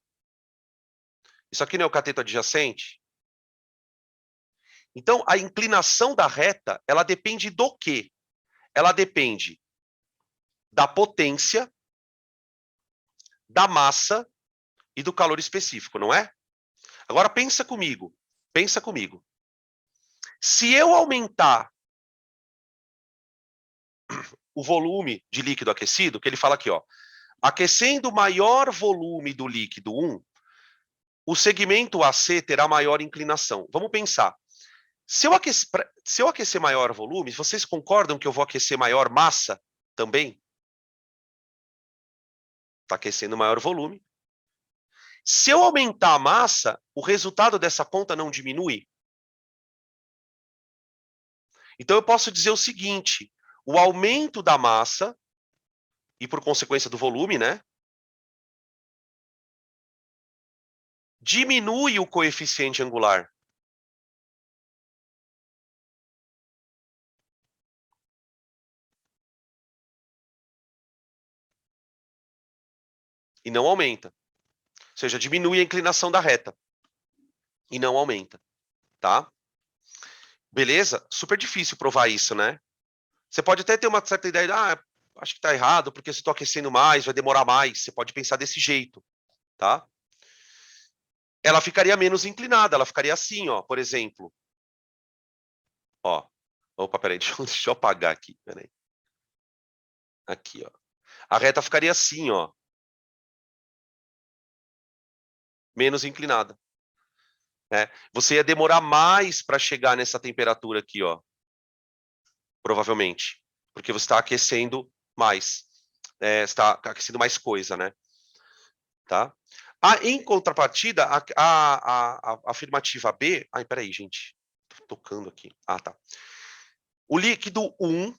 Isso aqui não é o cateto adjacente? Então, a inclinação da reta, ela depende do quê? Ela depende da potência, da massa e do calor específico, não é? Agora, pensa comigo. Pensa comigo. Se eu aumentar o volume de líquido aquecido, que ele fala aqui, ó, aquecendo o maior volume do líquido 1, o segmento AC terá maior inclinação. Vamos pensar. Se eu aquecer maior volume, vocês concordam que eu vou aquecer maior massa? Também. Está aquecendo maior volume. Se eu aumentar a massa, o resultado dessa conta não diminui? Então, eu posso dizer o seguinte, o aumento da massa, e por consequência do volume, né? Diminui o coeficiente angular. E não aumenta. Ou seja, diminui a inclinação da reta. E não aumenta. Tá? Beleza? Super difícil provar isso, né? Você pode até ter uma certa ideia, acho que está errado, porque se estou aquecendo mais, vai demorar mais. Você pode pensar desse jeito, tá? Ela ficaria menos inclinada, ela ficaria assim, ó, por exemplo. Ó. Opa, peraí, deixa eu apagar aqui, peraí. Aqui, ó. A reta ficaria assim, ó. Menos inclinada. Né? Você ia demorar mais para chegar nessa temperatura aqui, ó. Provavelmente. Porque você está aquecendo mais. Você está aquecendo mais coisa, né? Tá? Em contrapartida, a afirmativa B... Ai, peraí, gente. Tô tocando aqui. Tá. O líquido 1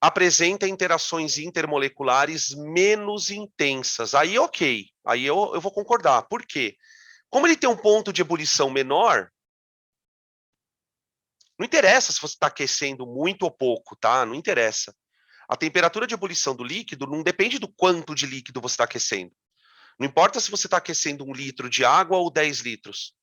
apresenta interações intermoleculares menos intensas. Aí, ok. Aí eu vou concordar. Por quê? Como ele tem um ponto de ebulição menor, não interessa se você está aquecendo muito ou pouco, tá? Não interessa. A temperatura de ebulição do líquido não depende do quanto de líquido você está aquecendo. Não importa se você está aquecendo 1 litro de água ou 10 litros.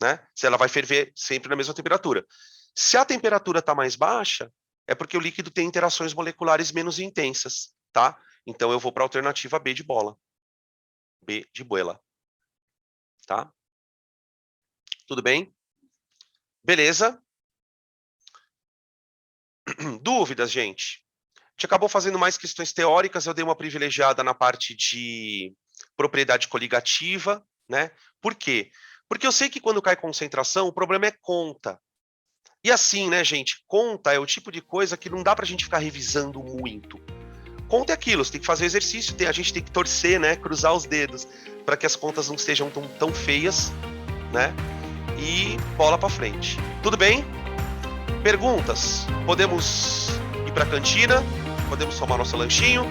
Né? Se ela vai ferver sempre na mesma temperatura. Se a temperatura está mais baixa, é porque o líquido tem interações moleculares menos intensas, tá? Então eu vou para a alternativa B de bola. B de buela. Tá? Tudo bem? Beleza? Dúvidas, gente? A gente acabou fazendo mais questões teóricas, eu dei uma privilegiada na parte de propriedade coligativa, né? Por quê? Porque eu sei que quando cai concentração, o problema é conta. E assim, né, gente, conta é o tipo de coisa que não dá pra gente ficar revisando muito. Conta é aquilo, você tem que fazer exercício, a gente tem que torcer, né, cruzar os dedos, para que as contas não estejam tão feias, né? E bola pra frente. Tudo bem? Perguntas? Podemos ir pra cantina, podemos tomar nosso lanchinho.